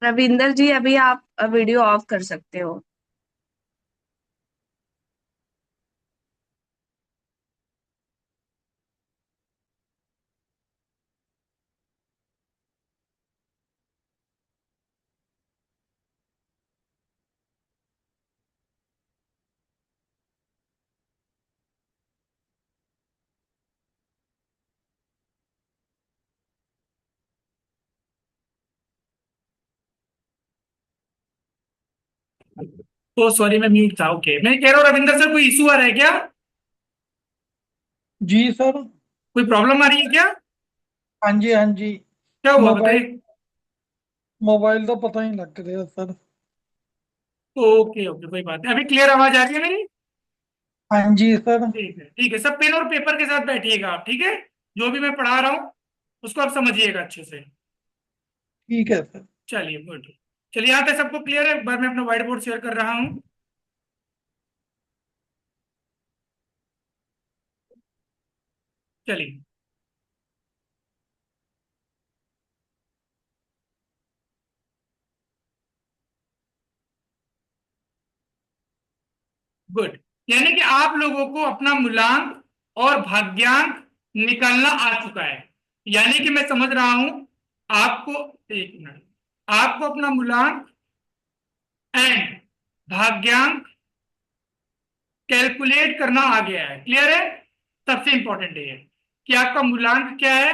रविंदर जी, अभी आप video of कर सकते हो। ओ सॉरी, मैं म्यूट था। ओके, मैं कह रहा हूँ रविंदर सर, कोई इशू आ रहा है क्या? जी सर। कोई प्रॉब्लम आ रही है क्या? हाँ जी, हाँ जी। क्या हुआ मोबाइल बताइए। मोबाइल तो पता नहीं लग रहा सर। ओके ओके, कोई बात नहीं। अभी क्लियर आवाज आ रही है मेरी? हाँ जी सर। ठीक है, सब पेन और पेपर के साथ बैठिएगा आप, ठीक है? जो भी मैं पढ़ा रहा हूँ उसको आप समझिएगा अच्छे से। ठीक है सर। चलिए गुड। चलिए, यहाँ तक सबको क्लियर है? एक बार मैं अपना व्हाइट बोर्ड शेयर कर रहा हूँ। चलिए गुड। यानी कि आप लोगों को अपना मूलांक और भाग्यांक निकालना आ चुका है। यानी कि मैं समझ रहा हूं आपको, एक मिनट, आपको अपना मूलांक एंड भाग्यांक कैलकुलेट करना आ गया है। क्लियर है? सबसे इंपॉर्टेंट है कि आपका मूलांक क्या है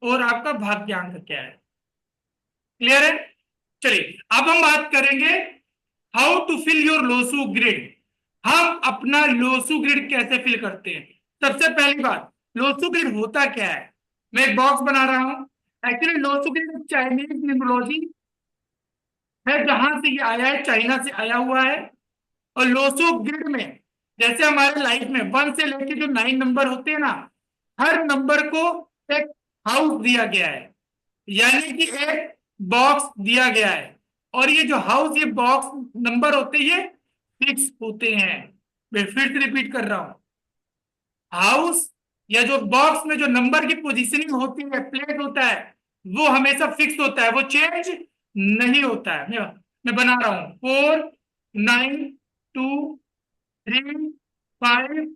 और आपका भाग्यांक क्या है। क्लियर है? चलिए, अब हम बात करेंगे how to fill your Lo Shu grid. हम अपना लोसू ग्रिड कैसे फिल करते हैं? सबसे पहली बात, लोसू ग्रिड होता क्या है? मैं एक बॉक्स बना रहा हूं। Actually Losu grid Chinese numerology है, जहां से ये आया है, चाइना से आया हुआ है। और लोसू ग्रिड में, जैसे हमारे लाइफ में 1 से लेके जो 9 नंबर होते हैं ना, हर नंबर को एक हाउस दिया गया है, यानी कि एक बॉक्स दिया गया है। और ये जो हाउस, ये बॉक्स नंबर होते हैं, ये फिक्स होते हैं। मैं फिर से रिपीट कर रहा हूं, हाउस या जो बॉक्स में जो नंबर की पोजीशनिंग होती है, प्लेस होता है, वो हमेशा फिक्स होता है, वो चेंज नहीं होता है। मैं बना रहा हूं 4 9 2 3 5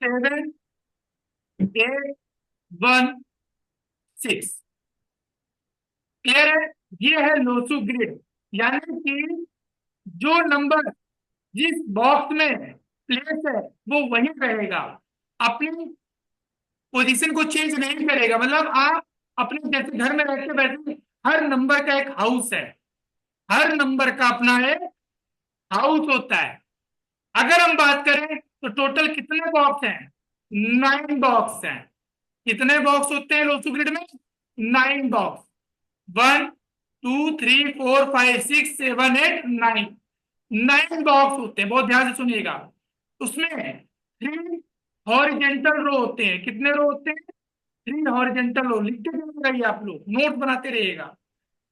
7 8 1 6। क्लियर है? ये है लोसू ग्रिड। यानी कि जो नंबर जिस बॉक्स में प्लेस है, वो वही रहेगा, अपनी पोजीशन को चेंज नहीं करेगा। मतलब आप अपने जैसे घर में रहते वैसे हर नंबर का एक हाउस है, हर नंबर का अपना एक हाउस होता है। अगर हम बात करें तो टोटल कितने बॉक्स हैं? 9 बॉक्स हैं। कितने बॉक्स होते हैं लोसू ग्रिड में? 9 बॉक्स। 1 2 3 4 5 6 7 8 9। 9 बॉक्स होते हैं, बहुत ध्यान से सुनिएगा। उसमें 3 हॉरिजेंटल रो होते हैं। कितने रो होते हैं? 3 हॉरिजेंटल रो। लिखते रहिए, आप लोग नोट बनाते रहिएगा।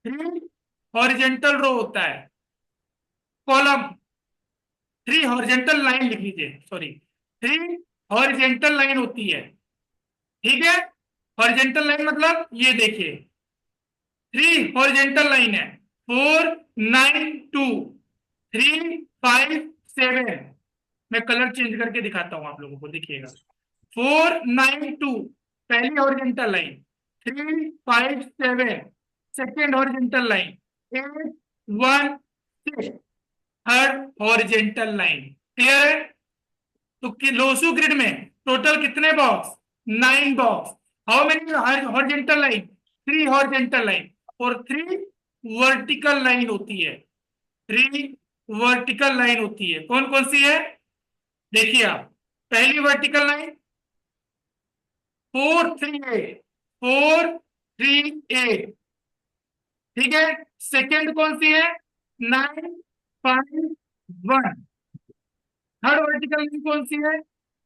3 हॉरिजेंटल रो होता है। कॉलम, 3 हॉरिजेंटल लाइन लिख लीजिए, सॉरी, 3 हॉरिजेंटल लाइन होती है। ठीक है? हॉरिजेंटल लाइन मतलब ये देखिए, 3 हॉरिजेंटल लाइन है। 4 9 2 3 5 7। मैं कलर चेंज करके दिखाता हूं आप लोगों को, देखिएगा। 4 9 2, पहली horizontal line. 3 5 7, second horizontal line. 8 1 6, third horizontal line. Clear है? तो लोसू ग्रिड में टोटल कितने box? 9 box. How many horizontal line? 3 horizontal line और 3 वर्टिकल लाइन होती है। 3 वर्टिकल लाइन होती है। कौन कौन सी है? देखिए आप, पहली वर्टिकल लाइन 4 3 8, 4 3 8। ठीक है? सेकेंड कौन सी है? 9 5 1। थर्ड वर्टिकल लाइन कौन सी है?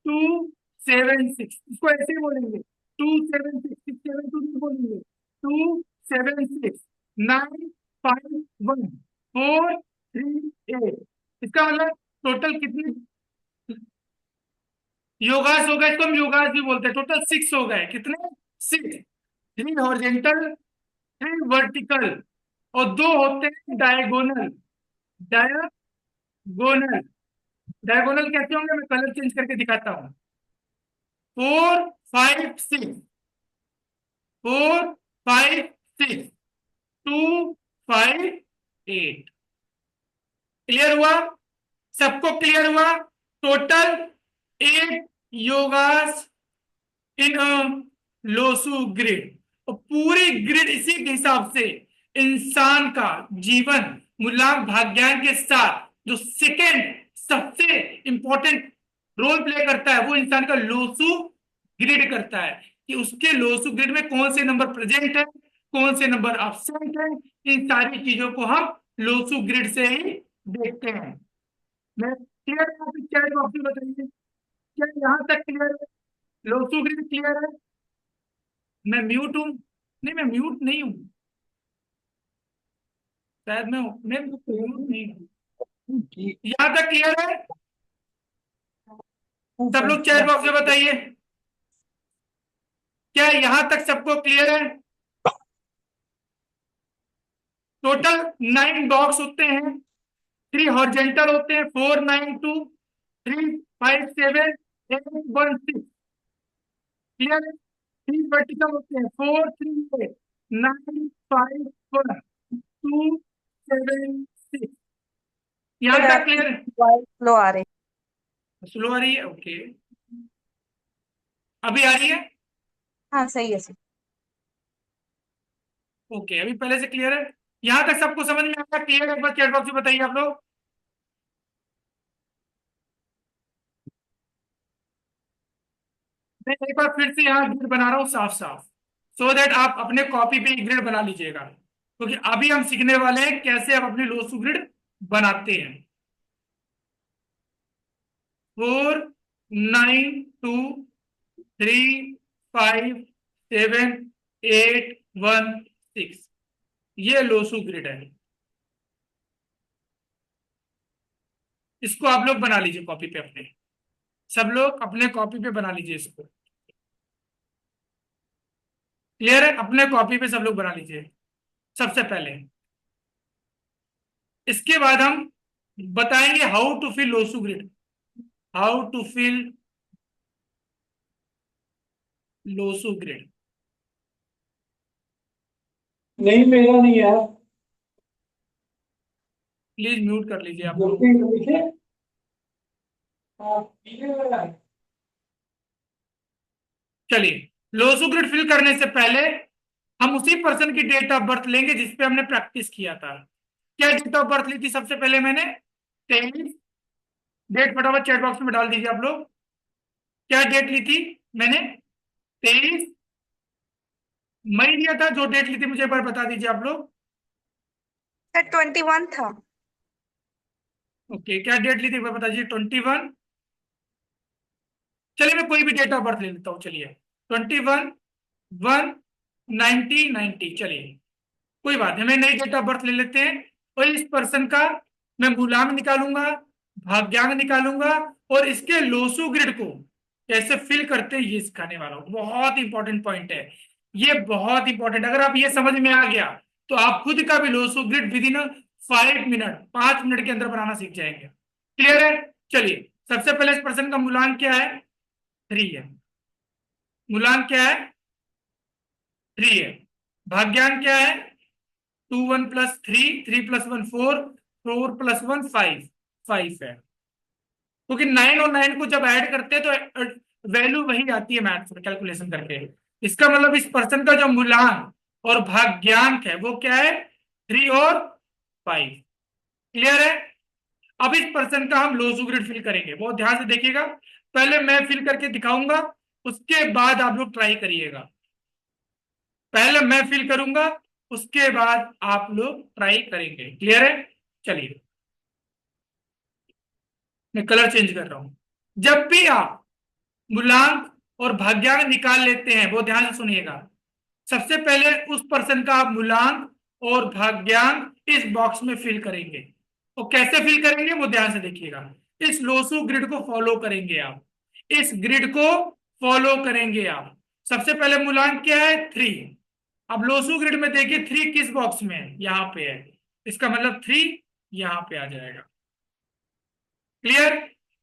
2 7 6। इसको ऐसे ही बोलेंगे, 2 7 6, 6 7 2 नहीं बोलेंगे, 2 7 6 9 5 1 4 3 8। इसका मतलब टोटल कितनी योगास हो गए? इसको हम योगास भी बोलते हैं। टोटल 6 हो गए। कितने? 6। 3 हॉरिजेंटल, 3 वर्टिकल, और दो होते हैं डायगोनल। डायगोनल। डायगोनल कैसे होंगे, मैं कलर चेंज करके दिखाता हूं। 4 5 6, 4 5 6, 2 5 8। क्लियर हुआ? सबको क्लियर हुआ? टोटल 8 योगास इन लोसू ग्रिड। और पूरी ग्रिड इसी के हिसाब से इंसान का जीवन मूलांक भाग्यांक के साथ जो सेकेंड सबसे इंपॉर्टेंट रोल प्ले करता है वो इंसान का लोसू ग्रिड करता है, कि उसके लोसू ग्रिड में कौन से नंबर प्रेजेंट है, कौन से नंबर absent है। इन सारी चीजों को हम लोसू ग्रिड से ही देखते हैं। मैं क्लियर है? चैट बॉक्स में बताइए, क्या यहाँ तक क्लियर है? लोसू ग्रिड क्लियर है? मैं म्यूट हूं? नहीं, मैं म्यूट नहीं हूं, शायद मैं म्यूट नहीं हूं। यहाँ तक क्लियर है? सब लोग चैट बॉक्स में बताइए, क्या यहाँ तक सबको क्लियर है? टोटल 9 बॉक्स होते हैं, 3 हॉरिजेंटल होते हैं, 4 9 2 3 5 7 8 1 6। क्लियर है? 3 वर्टिकल होते हैं, 4 3 8 9 5 1 2 7 6। यहाँ तक क्लियर है? स्लो आ रही। स्लो आ रही है? ओके, अभी आ रही है? हाँ सही है सर। ओके, अभी पहले से क्लियर है? यहाँ तक सबको समझ में आया? क्लियर है? एक बार चैट बॉक्स में बताइए आप लोग। मैं एक बार फिर से यहाँ ग्रिड बना रहा हूँ साफ साफ, सो दैट आप अपने कॉपी पे ग्रिड बना लीजिएगा, क्योंकि अभी हम सीखने वाले हैं कैसे आप अपनी लोसू ग्रिड बनाते हैं। 4 9 2 3 5 7 8 1 6, ये लोसू ग्रिड है। इसको आप लोग बना लीजिए कॉपी पे अपने, सब लोग अपने कॉपी पे बना लीजिए इसको। क्लियर है? अपने कॉपी पे सब लोग बना लीजिए सबसे पहले। इसके बाद हम बताएंगे how to fill Lo Shu grid. How to fill Lo Shu grid. नहीं, मेरा नहीं यार। प्लीज म्यूट कर लीजिए आप लोग। जल्दी लिखे। हाँ, ठीक है। चलिए, लोसू ग्रिड फिल करने से पहले हम उसी पर्सन की डेट ऑफ बर्थ लेंगे जिसपे हमने प्रैक्टिस किया था। क्या डेट ऑफ बर्थ ली थी सबसे पहले मैंने? 23। डेट फटाफट चैट बॉक्स में डाल दीजिए आप लोग। क्या डेट ली थी मैंने? 23 मई लिया था। जो डेट ली थी मुझे एक बार बता दीजिए आप लोग। सर 21 था। ओके, क्या डेट ली थी एक बार बता दीजिए। 21। चलिए मैं कोई भी डेट ऑफ बर्थ ले लेता हूँ, चलिए 21 1 90 90। चलिए कोई बात नहीं, मैं नई डेट ऑफ बर्थ ले लेते हैं। और इस पर्सन का मैं मूलांक निकालूंगा, भाग्यांक निकालूंगा, और इसके लोसू ग्रिड को कैसे फिल करते हैं ये सिखाने वाला हूं। बहुत इंपॉर्टेंट पॉइंट है ये, बहुत इंपॉर्टेंट। अगर आप ये समझ में आ गया तो आप खुद का भी Lo Shu grid within 5 minute, 5 minute के अंदर बनाना सीख जाएंगे। क्लियर है? चलिए, सबसे पहले इस पर्सन का मूलांक क्या है? 3 है। मूलांक क्या है? 3 है। भाग्यांक क्या है? 2 1 + 3, 3 + 1 4, 4 + 1 5 है। क्योंकि 9 और 9 को जब ऐड करते हैं तो वैल्यू वही आती है मैथ्स में कैलकुलेशन करके। इसका मतलब इस पर्सन का जो मूलांक और भाग्यांक है वो क्या है? 3 और 5। क्लियर है? अब इस पर्सन का हम लोसू ग्रिड फिल करेंगे, बहुत ध्यान से देखिएगा। पहले मैं फिल करके दिखाऊंगा, उसके बाद आप लोग ट्राई करिएगा। पहले मैं फिल करूंगा, उसके बाद आप लोग ट्राई करेंगे। क्लियर है? चलिए मैं कलर चेंज कर रहा हूं। जब भी आप मूलांक और भाग्यांक निकाल लेते हैं, वो ध्यान से सुनिएगा, सबसे पहले उस पर्सन का आप मूलांक और भाग्यांक इस बॉक्स में फिल करेंगे। और कैसे फिल करेंगे वो ध्यान से देखिएगा। इस लोसू ग्रिड को फॉलो करेंगे आप, इस ग्रिड को फॉलो करेंगे आप। सबसे पहले मूलांक क्या है? 3। अब लोसू ग्रिड में देखिए 3 किस बॉक्स में है, यहाँ पे है, इसका मतलब 3 यहाँ पे आ जाएगा। क्लियर।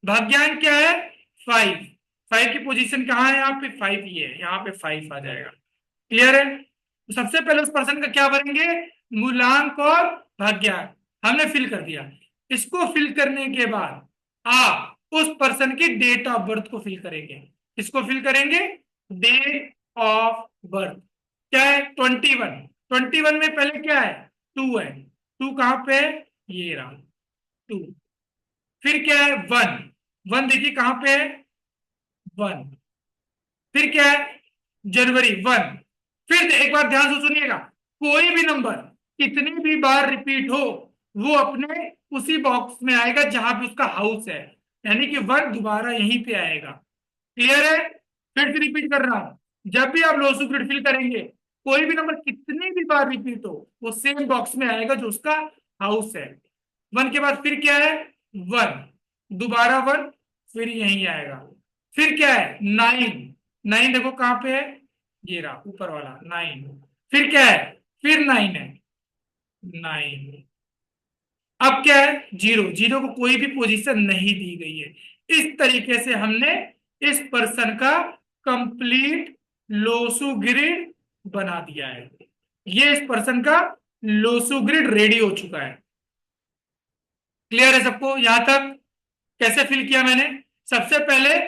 भाग्यांक क्या है? 5। 5 की पोजीशन कहाँ है? यहाँ पे 5 ही है, यहाँ पे 5 आ जाएगा। क्लियर है। तो सबसे पहले उस पर्सन का क्या भरेंगे? मूलांक और भाग्यांक हमने फिल कर दिया। इसको फिल करने के बाद आप उस पर्सन की डेट ऑफ बर्थ को फिल करेंगे। इसको फिल करेंगे, डेट ऑफ बर्थ क्या है? 21। 21 में पहले क्या है? 2 है। 2 कहां पे है? ये रहा 2। फिर क्या है? 1। 1 देखिए कहां पे है? 1। फिर क्या है? जनवरी 1। फिर एक बार ध्यान से सुनिएगा, कोई भी नंबर कितनी भी बार रिपीट हो वो अपने उसी बॉक्स में आएगा जहां भी उसका हाउस है, यानी कि 1 दोबारा यहीं पे आएगा। क्लियर है। फिर से रिपीट कर रहा हूं, जब भी आप लोसू ग्रिड फिल करेंगे कोई भी नंबर कितनी भी बार रिपीट हो वो सेम बॉक्स में आएगा जो उसका हाउस है। 1 के बाद फिर क्या है? 1, दोबारा 1, फिर यहीं आएगा। फिर क्या है? 9। 9 देखो कहां पे है? ये रहा ऊपर वाला 9। फिर क्या है? फिर 9 है, 9। अब क्या है? 0। 0 को कोई भी पोजीशन नहीं दी गई है। इस तरीके से हमने इस पर्सन का कंप्लीट लोसू ग्रिड बना दिया है। ये इस पर्सन का लोसू ग्रिड रेडी हो चुका है। क्लियर है सबको यहां तक? कैसे फिल किया मैंने? सबसे पहले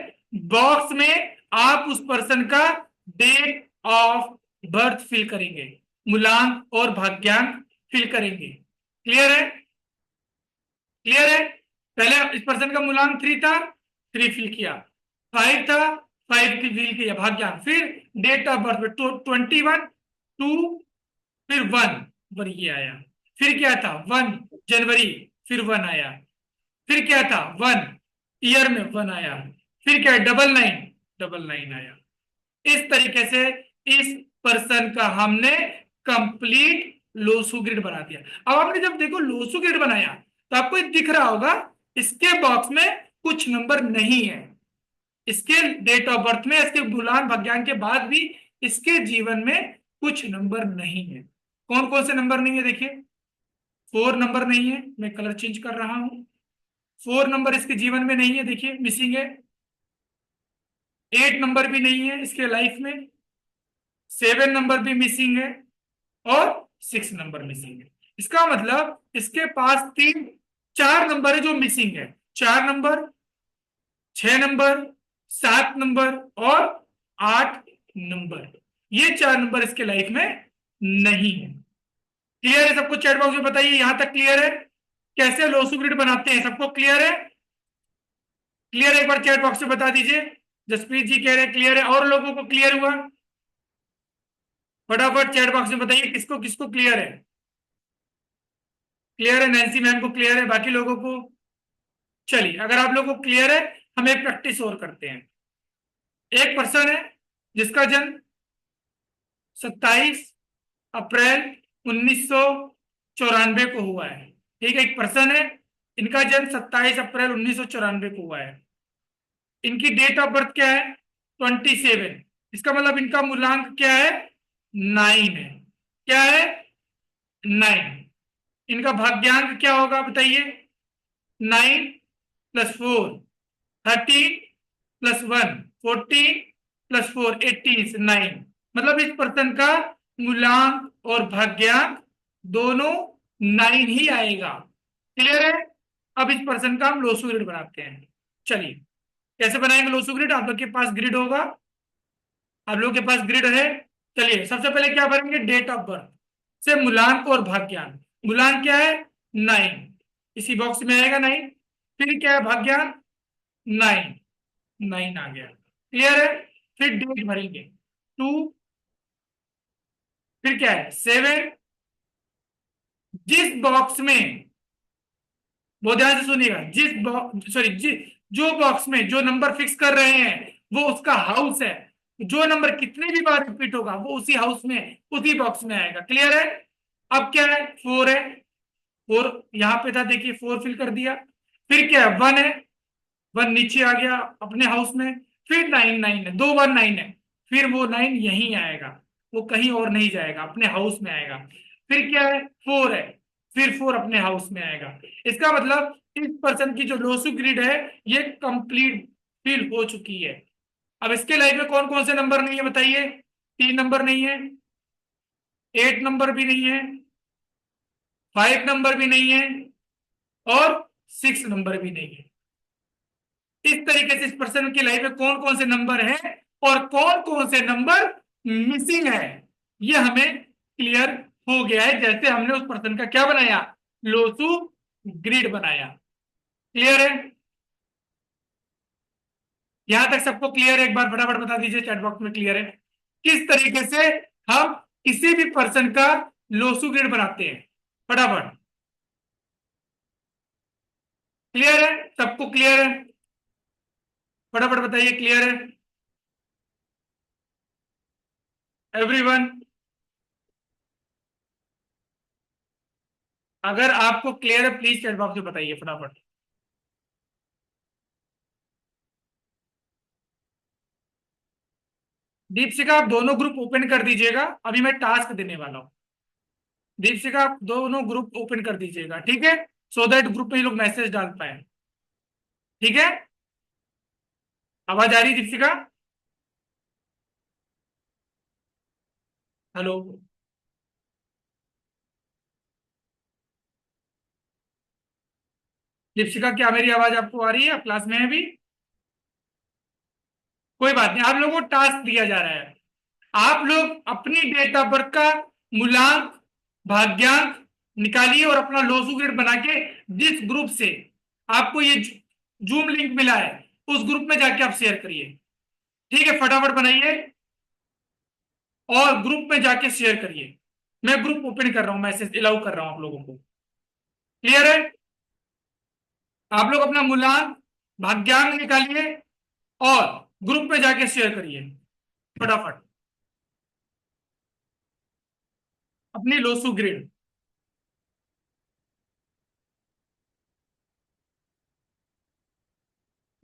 बॉक्स में आप उस पर्सन का डेट ऑफ बर्थ फिल करेंगे, मूलांक और भाग्यांक फिल करेंगे। क्लियर है? क्लियर है। पहले इस पर्सन का मूलांक 3 था, 3 फिल किया। 5 था, 5 की फिल किया भाग्यांक। फिर डेट ऑफ बर्थ में 21, 2, फिर 1 ये आया। फिर क्या था? 1 जनवरी, फिर 1 आया। फिर क्या था? 1 ईयर में 1 आया। फिर क्या? 99, 99 आया। इस तरीके से इस पर्सन का हमने कंप्लीट लोसू ग्रिड बना दिया। अब आपने जब देखो लोसू ग्रिड बनाया तो आपको दिख रहा होगा इसके बॉक्स में कुछ नंबर नहीं है। इसके डेट ऑफ बर्थ में, इसके मूलांक भाग्यांक के बाद भी इसके जीवन में कुछ नंबर नहीं है। कौन कौन से नंबर नहीं है? देखिए 4 नंबर नहीं है, मैं कलर चेंज कर रहा हूं। 4 नंबर इसके जीवन में नहीं है, देखिए मिसिंग है। 8 नंबर भी नहीं है इसके लाइफ में। 7 नंबर भी मिसिंग है और 6 नंबर मिसिंग है। इसका मतलब इसके पास 4 नंबर है जो मिसिंग है। 4 नंबर, 6 नंबर, 7 नंबर और 8 नंबर, ये 4 नंबर इसके लाइफ में नहीं है। क्लियर है सबको? चैट बॉक्स में बताइए यहां तक क्लियर है? कैसे लोसू ग्रिड बनाते हैं सबको क्लियर है? क्लियर है? एक बार चैट बॉक्स में बता दीजिए। जसप्रीत जी कह रहे हैं क्लियर है, और लोगों को क्लियर हुआ? फटाफट चैट बॉक्स में बताइए किसको किसको क्लियर है। क्लियर है? नैन्सी मैम को क्लियर है, बाकी लोगों को? चलिए अगर आप लोगों को क्लियर है हम एक प्रैक्टिस और करते हैं। एक पर्सन है जिसका जन्म 27 अप्रैल 1994 को हुआ है। ठीक है, एक पर्सन है, इनका जन्म 27 अप्रैल 1994 को हुआ है। इनकी डेट ऑफ बर्थ क्या है? 27। इसका मतलब इनका मूलांक क्या है? 9 है। क्या है? 9। इनका भाग्यांक क्या होगा बताइए? 9 + 4 13 + 1 14 + 4 18 9। मतलब इस पर्सन का मूलांक और भाग्यांक दोनों 9 ही आएगा। क्लियर है? अब इस पर्सन का हम लोसू ग्रिड बनाते हैं। चलिए कैसे बनाएंगे लोसू ग्रिड? आप लोग के पास ग्रिड होगा, आप लोग के पास ग्रिड है। चलिए सबसे पहले क्या भरेंगे? डेट ऑफ बर्थ से मूलांक और भाग्यांक। मूलांक क्या है? 9, इसी बॉक्स में आएगा 9। फिर क्या है? भाग्यांक 9, 9 आ गया। क्लियर है? फिर डेट भरेंगे 2। फिर क्या है? 7। जिस बॉक्स में, बहुत ध्यान से सुनिएगा, जिस बॉक्स सॉरी जो बॉक्स में जो नंबर फिक्स कर रहे हैं वो उसका हाउस है। जो नंबर कितने भी बार रिपीट होगा वो उसी हाउस में, उसी बॉक्स में आएगा। क्लियर है? अब क्या है? 4 है। 4 यहां पे था, देखिए 4 फिल कर दिया। फिर क्या है? 1 है, 1 नीचे आ गया अपने हाउस में। फिर 9 9 है, 2 बार 9 है, फिर वो 9 यहीं आएगा। वो कहीं और नहीं जाएगा, अपने हाउस में आएगा। फिर क्या है, 4 है, फिर 4 अपने हाउस में आएगा। इसका मतलब इस पर्सन की जो लोसू ग्रिड है ये कंप्लीट फिल हो चुकी है। अब इसके लाइफ में कौन कौन से नंबर नहीं है बताइए। 3 नंबर नहीं है, 8 नंबर भी नहीं है, 5 नंबर भी नहीं है, और 6 नंबर भी नहीं है। इस तरीके से इस पर्सन की लाइफ में कौन कौन से नंबर हैं और कौन कौन से नंबर मिसिंग है, ये हमें क्लियर हो गया है, जैसे हमने उस पर्सन का क्या बनाया, लोसू ग्रिड बनाया। क्लियर है? यहां तक सबको क्लियर है? एक बार फटाफट बता दीजिए चैट बॉक्स में क्लियर है किस तरीके से हम किसी भी पर्सन का लोसू ग्रिड बनाते हैं। फटाफट क्लियर है? सबको क्लियर है? फटाफट बताइए क्लियर है एवरीवन? अगर आपको क्लियर है प्लीज चैट बॉक्स में बताइए फटाफट। दीपशिका आप दोनों ग्रुप ओपन कर दीजिएगा, अभी मैं टास्क देने वाला हूं। दीपशिका आप दोनों ग्रुप ओपन कर दीजिएगा, ठीक है, सो दैट ग्रुप में ये लोग मैसेज डाल पाए। ठीक है, आवाज आ रही है दीपशिका? हेलो? दीपशिका क्या मेरी आवाज आपको आ रही है? आप क्लास में है अभी? कोई बात नहीं, आप लोगों को टास्क दिया जा रहा है। आप लोग अपनी डेट ऑफ बर्थ का मूलांक भाग्यांक निकालिए और अपना लोसू ग्रेड बना के जिस ग्रुप से आपको ये जूम लिंक मिला है उस ग्रुप में जाके आप शेयर करिए। ठीक है, फटाफट बनाइए और ग्रुप में जाके शेयर करिए। मैं ग्रुप ओपन कर रहा हूं, मैसेज अलाउ कर रहा हूं आप लोगों को। क्लियर है? आप लोग अपना मूलांक भाग्यांक निकालिए और ग्रुप में जाके शेयर करिए फटाफट अपनी लोसू ग्रेड।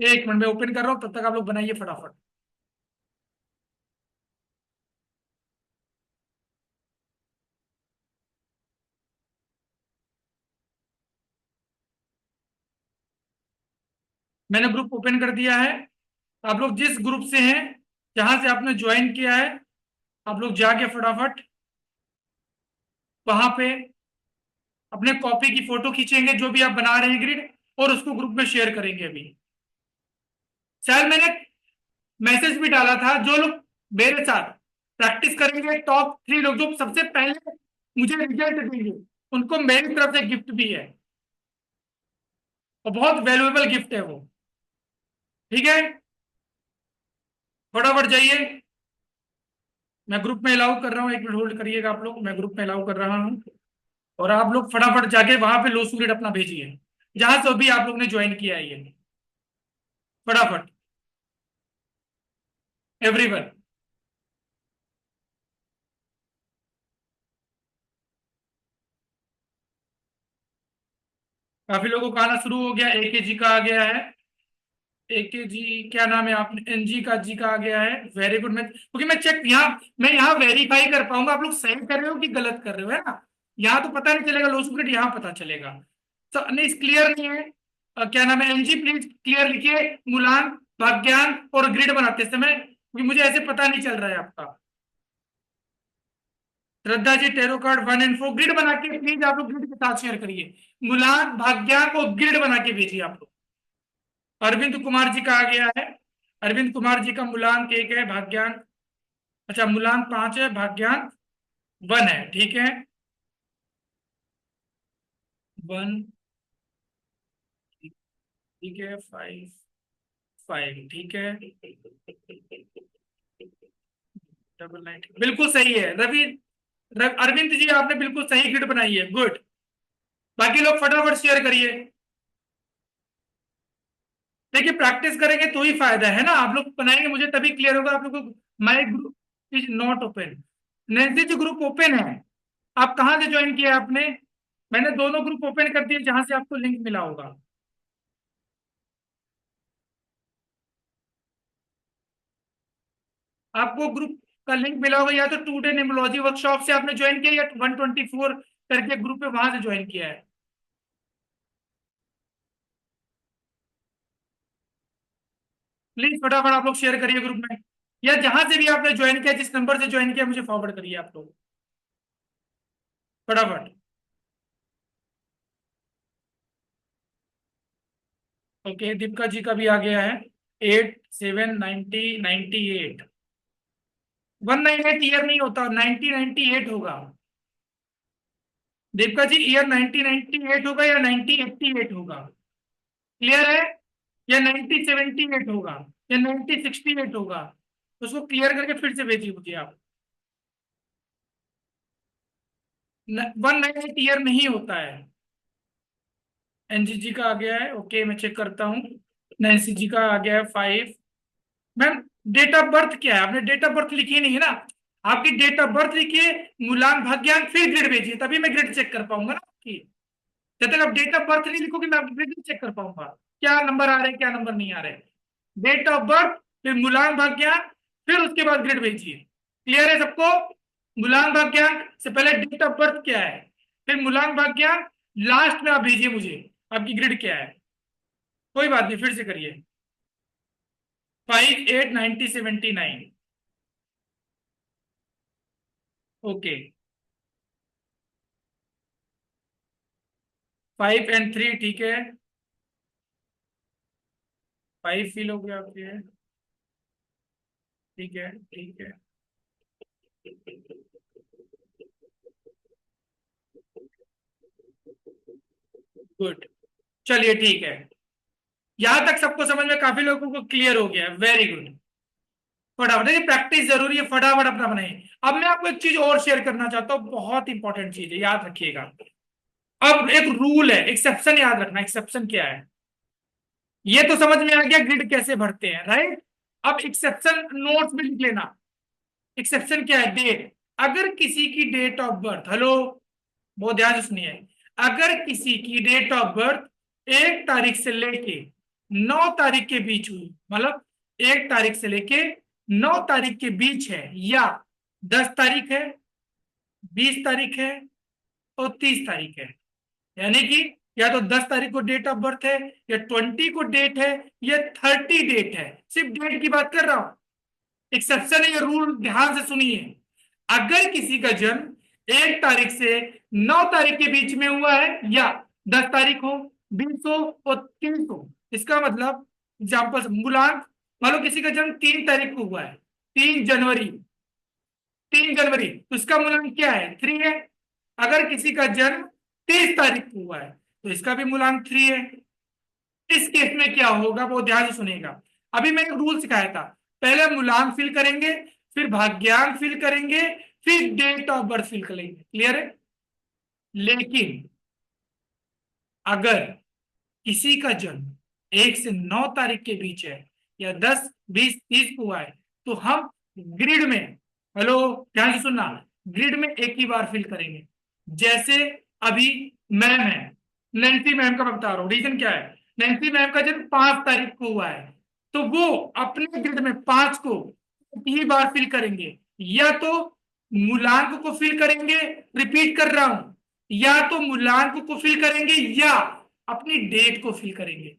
एक मिनट में ओपन कर रहा हूं, तब तक आप लोग बनाइए फटाफट। मैंने ग्रुप ओपन कर दिया है। आप लोग जिस ग्रुप से हैं, जहां से आपने ज्वाइन किया है, आप लोग जाके फटाफट वहां पे अपने कॉपी की फोटो खींचेंगे जो भी आप बना रहे हैं ग्रिड, और उसको ग्रुप में शेयर करेंगे। अभी शायद मैंने मैसेज भी डाला था, जो लोग मेरे साथ प्रैक्टिस करेंगे, टॉप 3 लोग जो सबसे पहले मुझे रिजल्ट देंगे, उनको मेरी तरफ से गिफ्ट भी है, और बहुत वैल्यूएबल गिफ्ट है वो। ठीक है, फटाफट जाइए। मैं ग्रुप में अलाउ कर रहा हूँ, 1 मिनट होल्ड करिएगा आप लोग, मैं ग्रुप में अलाउ कर रहा हूँ। और आप लोग फटाफट जाके वहां पे लोसू ग्रेड अपना भेजिए, जहां से भी आप लोग ने ज्वाइन किया है ये। फटाफट एवरीवन। काफी लोगों का आना शुरू हो गया, एके जी का आ गया है। एके जी क्या नाम है, आपने एनजी का जी का आ गया है, वेरी गुड। मैं क्योंकि मैं यहाँ वेरीफाई कर पाऊंगा आप लोग सही कर रहे हो कि गलत कर रहे हो, है ना। यहाँ तो पता नहीं चलेगा लो सुप्रीट, यहाँ पता चलेगा। तो नहीं, क्लियर नहीं है। क्या नाम है, एनजी प्लीज क्लियर लिखिए, मूलांक भाग्यांक और ग्रिड बनाते समय, क्योंकि मुझे ऐसे पता नहीं चल रहा है आपका। Shraddha ji tarot card 1 and 4 grid बना के प्लीज आप लोग ग्रिड के साथ शेयर करिए, मूलांक भाग्यांक और ग्रिड बना के भेजिए आप लोग। अरविंद कुमार जी का आ गया है। अरविंद कुमार जी का मूलांक 1 है, भाग्यांक, अच्छा मूलांक 5 है, भाग्यांक 1 है। ठीक है, 1, ठीक है, 5, 5, ठीक है, 999, बिल्कुल सही है रवि। अरविंद जी आपने बिल्कुल सही ग्रिड बनाई है, गुड। बाकी लोग फटाफट शेयर करिए। देखिए प्रैक्टिस करेंगे तो ही फायदा है ना, आप लोग बनाएंगे मुझे तभी क्लियर होगा आप लोग को। My group is not open. Nancy ji group open है, आप कहाँ से ज्वाइन किया आपने? मैंने दोनों ग्रुप ओपन कर दिए जहां से आपको लिंक मिला होगा। आपको ग्रुप का लिंक मिला होगा, या तो टुडे न्यूमरोलॉजी वर्कशॉप से आपने ज्वाइन किया या 124 करके ग्रुप है वहां से ज्वाइन किया है। प्लीज फटाफट आप लोग शेयर करिए ग्रुप में, या जहां से भी आपने ज्वाइन किया, जिस नंबर से ज्वाइन किया मुझे फॉरवर्ड करिए आप लोग फटाफट। ओके, दीपिका जी का भी आ गया है। 879098। 198 ईयर नहीं होता, 1998 होगा। दीपिका जी ईयर 1998 होगा या 1988 होगा? क्लियर है? या 1978 होगा या 1968 होगा? उसको क्लियर करके फिर से भेजिए मुझे आप। 198 ईयर नहीं होता है। एनजी जी का आ गया है, ओके मैं चेक करता हूँ। नैन्सी जी का आ गया है 5। मैम डेट ऑफ बर्थ क्या है? आपने डेट ऑफ बर्थ लिखी नहीं है ना। आपकी डेट ऑफ बर्थ लिखिए, मूलांक भाग्यांक, फिर ग्रेड भेजिए, तभी मैं ग्रेड चेक कर पाऊंगा ना आपकी। जब तक आप डेट ऑफ बर्थ नहीं लिखोगे मैं आपकी ग्रेड चेक कर पाऊंगा, क्या नंबर आ रहे हैं क्या नंबर नहीं आ रहे। डेट ऑफ बर्थ, फिर मूलांक भाग्यांक, फिर उसके बाद ग्रेड भेजिए। क्लियर है सबको? मूलांक भाग्यांक से पहले डेट ऑफ बर्थ क्या है, फिर मूलांक भाग्यांक, लास्ट में आप भेजिए मुझे आपकी ग्रेड क्या है। कोई बात नहीं, फिर से करिए। 589079। ओके, 5 and 3 ठीक है। 5 फील हो गया आपके, ठीक है ठीक है। गुड, चलिए ठीक है। यहां तक सबको समझ में काफी लोगों को क्लियर हो गया, वेरी गुड। फटाफट, देखिए प्रैक्टिस जरूरी है, फटाफट अपना बनाइए। अब मैं आपको एक चीज और शेयर करना चाहता हूँ, बहुत इंपॉर्टेंट चीज है, याद रखिएगा। अब एक रूल है, एक्सेप्शन याद रखना। एक्सेप्शन क्या है ये तो समझ में आ गया, ग्रिड कैसे भरते हैं, राइट। अब एक्सेप्शन नोट्स में लिख लेना। एक्सेप्शन क्या है? डेट। अगर किसी की डेट ऑफ बर्थ, हेलो बहुत ध्यान से सुनिए, अगर किसी की डेट ऑफ बर्थ 1 तारीख से लेके 9 तारीख के बीच हुई, मतलब 1 तारीख से लेके 9 तारीख के बीच है, या 10 तारीख है, 20 तारीख है और 30 तारीख है, यानी कि या तो 10 तारीख को डेट ऑफ बर्थ है, या 20 को डेट है, या 30 डेट है, सिर्फ डेट की बात कर रहा हूं। एक्सेप्शन है ये, रूल ध्यान से सुनिए। अगर किसी का जन्म 1 तारीख से 9 तारीख के बीच में हुआ है, या 10 तारीख हो, 20 हो और 30 हो, इसका मतलब एग्जाम्पल मूलांक, मान लो किसी का जन्म 3 तारीख को हुआ है, 3 जनवरी, 3 जनवरी, तो इसका मूलांक क्या है? 3 है। अगर किसी का जन्म 30 तारीख को हुआ है तो इसका भी मूलांक 3 है। इस केस में क्या होगा वो ध्यान से सुनेगा। अभी मैंने रूल सिखाया था, पहले मूलांक फिल करेंगे, फिर भाग्यांक फिल करेंगे, फिर डेट ऑफ बर्थ फिल करेंगे। क्लियर है? लेकिन अगर किसी का जन्म 1 से 9 तारीख के बीच है, या 10, 20, 30 को हुआ है, तो हम ग्रिड में, हेलो ध्यान से सुनना, ग्रिड में एक ही बार फिल करेंगे। जैसे अभी मैम है, नैन्सी मैम का मैं बता रहा हूं, रीजन क्या है। नैन्सी मैम का जन्म 5 तारीख को हुआ है, तो वो अपने ग्रिड में 5 को एक ही बार फिल करेंगे, या तो मूलांक को फिल करेंगे, रिपीट कर रहा हूं, या तो मूलांक को फिल करेंगे या अपनी डेट को फिल करेंगे।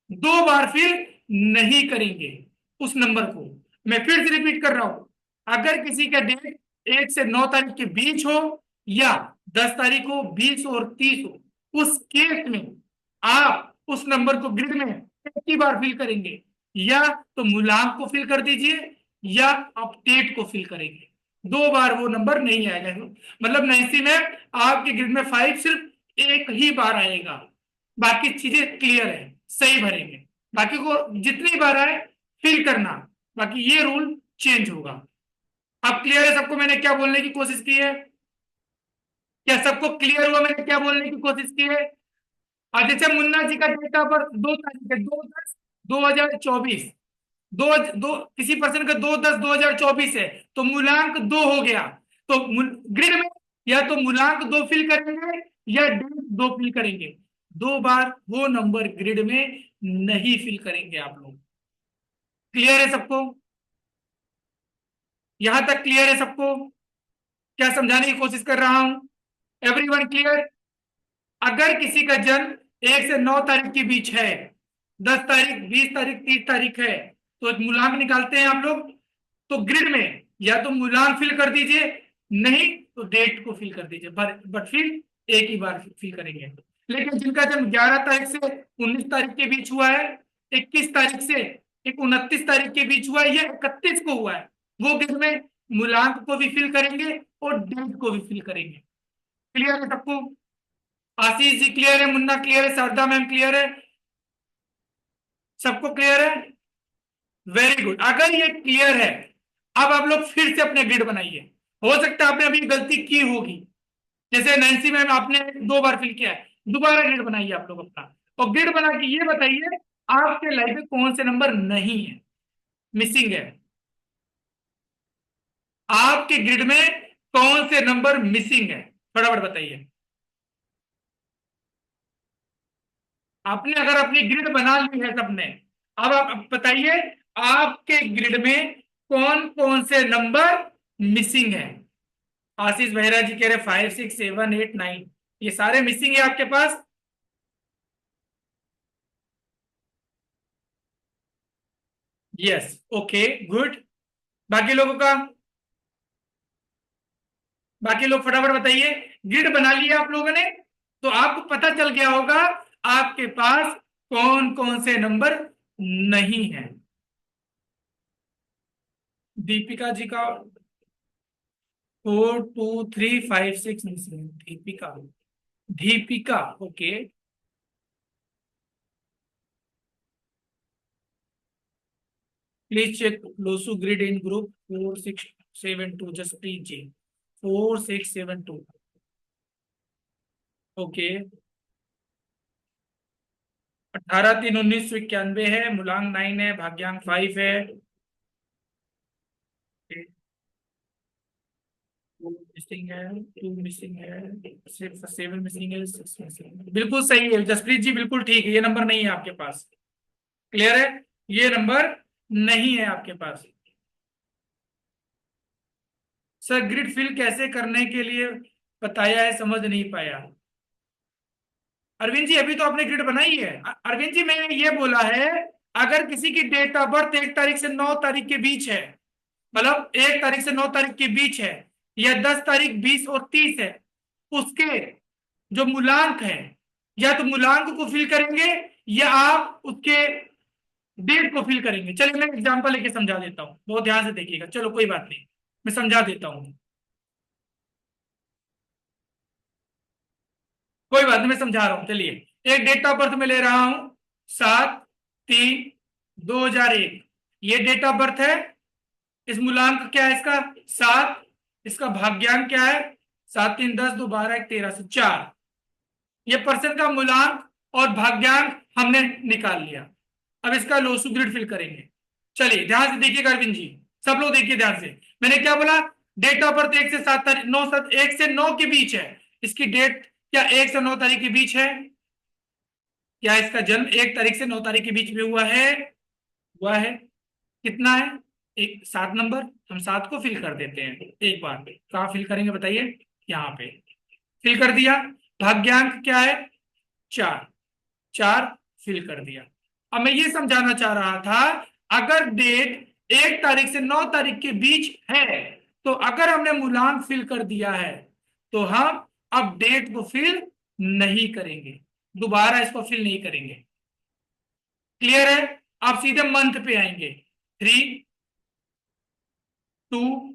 2 बार फिल नहीं करेंगे उस नंबर को। मैं फिर से रिपीट कर रहा हूं, अगर किसी का डेट 1 से 9 तारीख के बीच हो, या 10 तारीख हो, 20 और 30 हो, उस केस में आप उस नंबर को ग्रिड में एक ही बार फिल करेंगे, या तो मूलांक को फिल कर दीजिए या आप डेट को फिल करेंगे। 2 बार वो नंबर नहीं आएगा। मतलब नैन्सी में आपके ग्रिड में 5 सिर्फ एक ही बार आएगा, बाकी चीजें क्लियर है, सही भरेंगे। बाकी को जितनी बार आए फिल करना, बाकी ये रूल चेंज होगा। अब क्लियर है सबको मैंने क्या बोलने की कोशिश की है? क्या सबको क्लियर हुआ मैंने क्या बोलने की कोशिश की है? और जैसे मुन्ना जी का डेट ऑफ बर्थ 2 तारीख है, 2/10/2024, दो दो किसी पर्सन का 2/10/2024 है, तो मूलांक 2 हो गया। तो ग्रिड में या तो मूलांक 2 फिल करेंगे या डेट 2 फिल करेंगे। 2 बार वो नंबर ग्रिड में नहीं फिल करेंगे आप लोग। क्लियर है सबको? यहां तक क्लियर है सबको? क्या समझाने की कोशिश कर रहा हूं? Everyone clear? अगर किसी का जन्म 1 से 9 तारीख के बीच है, 10 तारीख, 20 तारीख, 30 तारीख है, तो मूलांक निकालते हैं आप लोग। तो ग्रिड में या तो मूलांक फिल कर दीजिए, नहीं तो डेट को फिल कर दीजिए, बट फिर एक ही बार फिल करेंगे। लेकिन जिनका जन्म 11 तारीख से 19 तारीख के बीच हुआ है, 21 तारीख से 29 तारीख के बीच हुआ है, या 31 को हुआ है, वो ग्रिड में मूलांक को भी फिल करेंगे और डेट को भी फिल करेंगे। क्लियर है सबको? आशीष जी क्लियर है? मुन्ना क्लियर है? शारदा मैम क्लियर है? सबको क्लियर है? Very good. अगर ये क्लियर है, अब आप लोग फिर से अपने ग्रिड बनाइए। हो सकता है आपने अभी गलती की होगी, जैसे नैन्सी मैम आपने 2 बार फिल किया है, दोबारा ग्रिड बनाइए आप लोग अपना, और ग्रिड बना के ये बताइए आपके लाइफ में कौन से नंबर नहीं है, मिसिंग है। आपके ग्रिड में कौन से नंबर मिसिंग है, फटाफट बताइए। आपने अगर अपनी ग्रिड बना ली है सबने, अब आप बताइए आपके ग्रिड में कौन कौन से नंबर मिसिंग है। आशीष बेहरा जी कह रहे 5, 6, 7, 8, 9, ये सारे मिसिंग है आपके पास। Yes, okay, good. बाकी लोगों का, बाकी लोग फटाफट बताइए। ग्रिड बना लिया आप लोगों ने, तो आपको पता चल गया होगा आपके पास कौन कौन से नंबर नहीं है। दीपिका जी का 4, 2, 3, 5, 6 missing. Deepika, Deepika, okay. Please check Lo Shu grid in group 4672, Jaspreet ji 4672, okay. 18, 3, 1991 है, मूलांक 9 है, भाग्यांक 5 है। मिसिंग है, 2 मिसिंग है, 7 मिसिंग है, 6 मिसिंग है। बिल्कुल सही है जसप्रीत जी, बिल्कुल ठीक है, ये नंबर नहीं है आपके पास। क्लियर है? ये नंबर नहीं है आपके पास। सर ग्रिड फिल कैसे करने के लिए बताया है, समझ नहीं पाया। अरविंद जी अभी तो आपने ग्रिड बनाई है। अरविंद जी मैंने ये बोला है, अगर किसी की डेट ऑफ बर्थ 1 तारीख से 9 तारीख के बीच है, मतलब 1 तारीख से 9 तारीख के बीच है, या 10 तारीख, 20 और 30 है, उसके जो मूलांक है, या तो मूलांक को फिल करेंगे या आप उसके डेट को फिल करेंगे। चलिए मैं एग्जांपल लेके समझा देता हूं, बहुत ध्यान से देखिएगा। चलो कोई बात नहीं, मैं समझा देता हूं, कोई बात नहीं, मैं समझा रहा हूं। चलिए, एक डेट ऑफ बर्थ में ले रहा हूं 7/3/2001, ये डेट ऑफ बर्थ है। इस मूलांक क्या है इसका? 7। इसका भाग्यांक क्या है? 7, 3, 10, 2, 12, 1, 13 से 4। ये परसेंट का मूलांक और भाग्यांक हमने निकाल लिया। अब इसका लोसू ग्रिड फिल करेंगे। चलिए ध्यान से देखिएगा अरविंद जी, सब लोग देखिए ध्यान से। मैंने क्या बोला? डेट ऑफ बर्थ 1 से 7 तारीख, 1 से 9 के बीच है। इसकी डेट क्या 1 से 9 तारीख के बीच है? क्या इसका जन्म 1 तारीख से 9 तारीख के बीच में हुआ है? हुआ है। कितना है? 7 नंबर। हम 7 को फिल कर देते हैं एक बार में। कहाँ फिल करेंगे बताइए? यहाँ पे फिल कर दिया। भाग्यांक क्या है? 4, 4 फिल कर दिया। अब मैं ये समझाना चाह रहा था, अगर डेट 1 तारीख से 9 तारीख के बीच है, तो अगर हमने मूलांक फिल कर दिया है, तो हम अब डेट को फिल नहीं करेंगे, दोबारा इसको फिल नहीं करेंगे। क्लियर है? आप सीधे मंथ पे आएंगे, 3, 2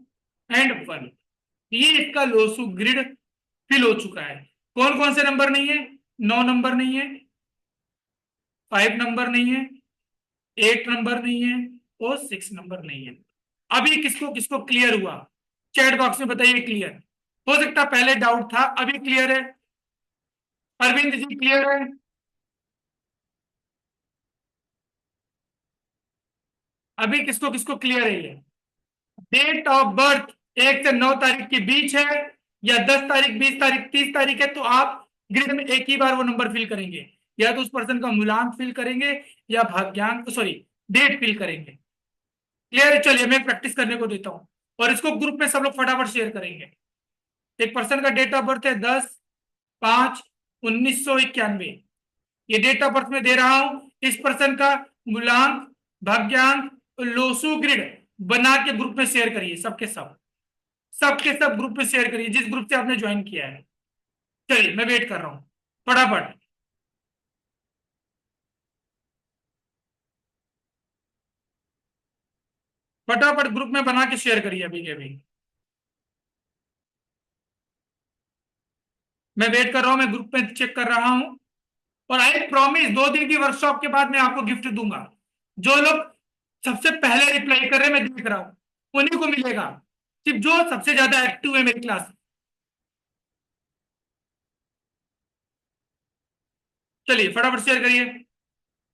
एंड 1। ये इसका लोसू ग्रिड फिल हो चुका है। कौन कौन से नंबर नहीं है? 9 नंबर नहीं है, 5 नंबर नहीं है, 8 नंबर नहीं है, और 6 नंबर नहीं है। अभी किसको किसको क्लियर हुआ? चैट बॉक्स में बताइए क्लियर। हो सकता पहले डाउट था, अभी क्लियर है? अरविंद जी क्लियर है? अभी किसको किसको क्लियर है? ये डेट ऑफ बर्थ 1 से 9 तारीख के बीच है, या 10 तारीख, 20 तारीख, 30 तारीख है, तो आप ग्रिड में एक ही बार वो नंबर फिल करेंगे, या तो उस पर्सन का मूलांक फिल करेंगे या भाग्यांक, सॉरी, डेट फिल करेंगे। क्लियर है? चलिए मैं प्रैक्टिस करने को देता हूं। और इसको ग्रुप में सब लोग फटाफट शेयर करेंगे। एक पर्सन का डेट ऑफ बर्थ है 10/5/1991। ये डेट ऑफ बर्थ में दे रहा हूं। इस पर्सन का मूलांक, भाग्यांक, लोसू ग्रिड बना के ग्रुप में शेयर करिए। सबके सब, सबके सब ग्रुप में शेयर करिए, जिस ग्रुप से आपने ज्वाइन किया है। चलिए मैं वेट कर रहा हूं, फटाफट। फटाफट ग्रुप में बना के शेयर करिए अभी के अभी। मैं वेट कर रहा हूं, मैं ग्रुप में चेक कर रहा हूं। और आई प्रॉमिस 2 दिन की वर्कशॉप के बाद मैं आपको गिफ्ट दूंगा। जो लोग सबसे पहले रिप्लाई कर रहे हैं, मैं देख रहा हूं, उन्हीं को मिलेगा। सिर्फ जो सबसे ज्यादा एक्टिव है मेरी क्लास। चलिए फटाफट शेयर करिए।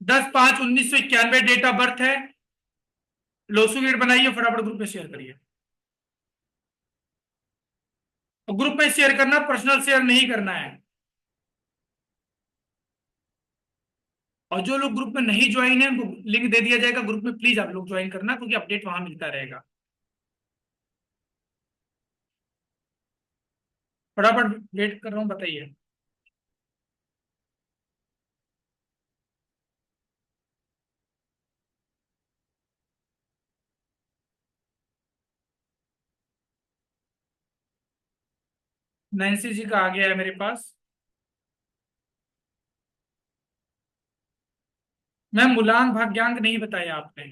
10/5/1991 डेट ऑफ बर्थ है। लोसू गेट बनाइए, फटाफट ग्रुप में शेयर करिए। और ग्रुप में शेयर करना, पर्सनल शेयर नहीं करना है। और जो लोग ग्रुप में नहीं ज्वाइन है उनको लिंक दे दिया जाएगा ग्रुप में, प्लीज आप लोग ज्वाइन करना, क्योंकि अपडेट वहां मिलता रहेगा। फटाफट वेट कर रहा हूं, बताइए। नैन्सी जी का आ गया है मेरे पास। मैम मूलांक भाग्यांक नहीं बताया आपने।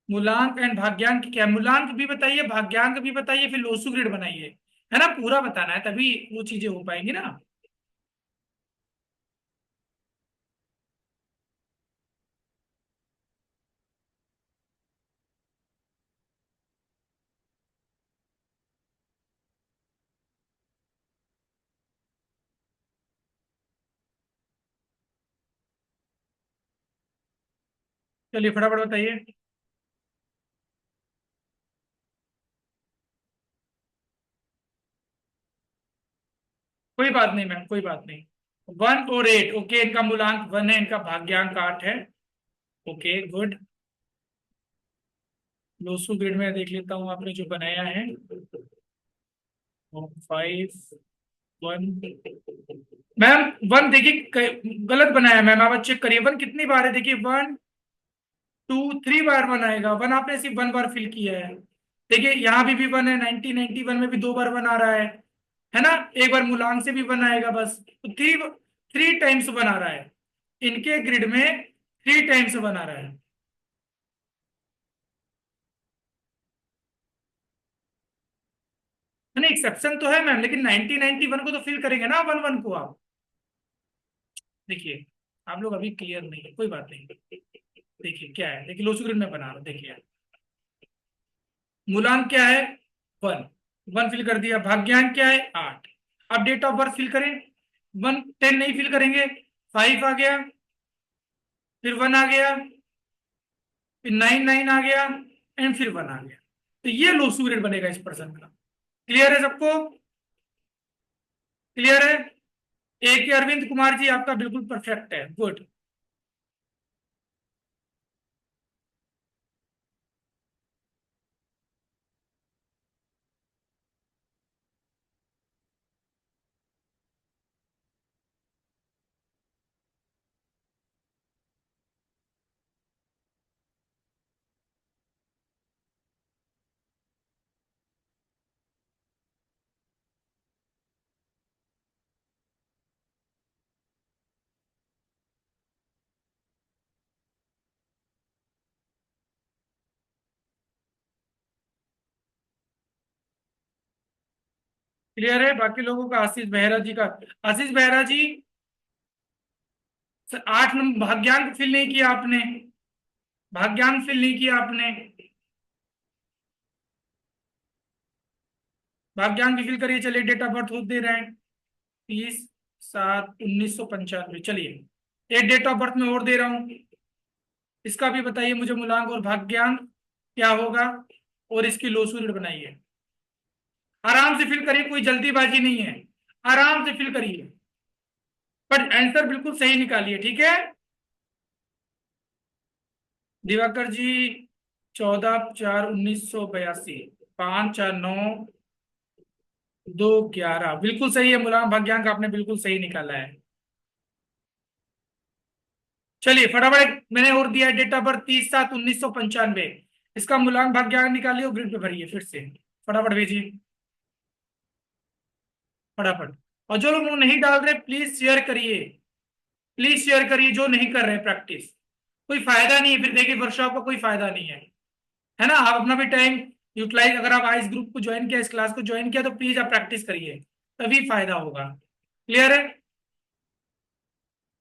मूलांक एंड भाग्यांक क्या है? मूलांक भी बताइए, भाग्यांक भी बताइए, फिर लोसू ग्रिड बनाइए। है ना, पूरा बताना है, तभी वो चीजें हो पाएंगी ना। चलिए फटाफट बताइए। कोई बात नहीं मैम, कोई बात नहीं। 1 और 8, ओके, इनका मूलांक 1 है, इनका भाग्यांक 8 है। Okay good. लोसू ग्रिड में देख लेता हूँ आपने जो बनाया है। 5 1। मैम 1 देखिए गलत बनाया मैम, आप चेक करिए 1 कितनी बार है। देखिए 1 2 3 बार 1 आएगा। 1 आपने सिर्फ 1 बार फिल किया है। देखिए यहाँ भी 1 है, 1991 में भी 2 बार 1 आ रहा है ना। एक बार मूलांक से भी 1 आएगा बस, तो 3 टाइम्स 1 आ रहा है। इनके ग्रिड में 3 टाइम्स 1 आ रहा है। नहीं, एक्सेप्शन तो है मैम, लेकिन 1991 को तो फिल करेंगे ना 1 1 को आप। देखिए आप लोग अभी क्लियर नहीं है, कोई बात नहीं। देखिए क्या है, देखिए लोसू ग्रिड में बना रहा हूं, देखिए मूलांक क्या है 1, 1 फिल कर दिया। भाग्यांक क्या है 8। अब डेट ऑफ बर्थ फिल करें। 10 नहीं फिल करेंगे, 5 आ गया, फिर 1 आ गया, फिर 9 आ गया, एंड फिर 1 आ गया। तो ये लोसू ग्रेड बनेगा इस पर्सन का। क्लियर है सबको? क्लियर है? एक अरविंद कुमार जी आपका बिल्कुल परफेक्ट है, गुड। क्लियर है बाकी लोगों का? आशीष बेहरा जी का, आशीष बेहरा जी 8 नंबर भाग्यांक फिल नहीं किया आपने। भाग्यांक फिल नहीं किया आपने। भाग्यांक फिल करिए। चलिए डेट ऑफ बर्थ दे रहे हैं, 30/7/1995। चलिए एक डेट ऑफ बर्थ में और दे रहा हूं, इसका भी बताइए मुझे मूलांक और भाग्यांक क्या होगा, और इसकी लोसू बनाइए। आराम से फिल करिए, कोई जल्दीबाजी नहीं है, आराम से फिल करिए, पर आंसर बिल्कुल सही निकालिए, ठीक है? दिवाकर जी 14/4/1982, 5 4 9 2 11, बिल्कुल सही है मूलांक भाग्यांक, आपने बिल्कुल सही निकाला है। चलिए फटाफट मैंने और दिया है डेट ऑफ बर्थ 30/7/1995, इसका मूलांक भाग्यांक निकालिए और ग्रिड पे भरिए फिर से, फटाफट भेजिए फटाफट। और जो लोग नहीं डाल रहे प्लीज शेयर करिए, प्लीज शेयर करिए जो नहीं कर रहे प्रैक्टिस, कोई फायदा नहीं है फिर देखिए वर्कशॉप का कोई फायदा नहीं है ना। आप अपना भी टाइम यूटिलाइज, अगर आप इस ग्रुप को ज्वाइन किया, इस क्लास को ज्वाइन किया, तो प्लीज आप प्रैक्टिस करिए, तभी फायदा होगा। क्लियर है?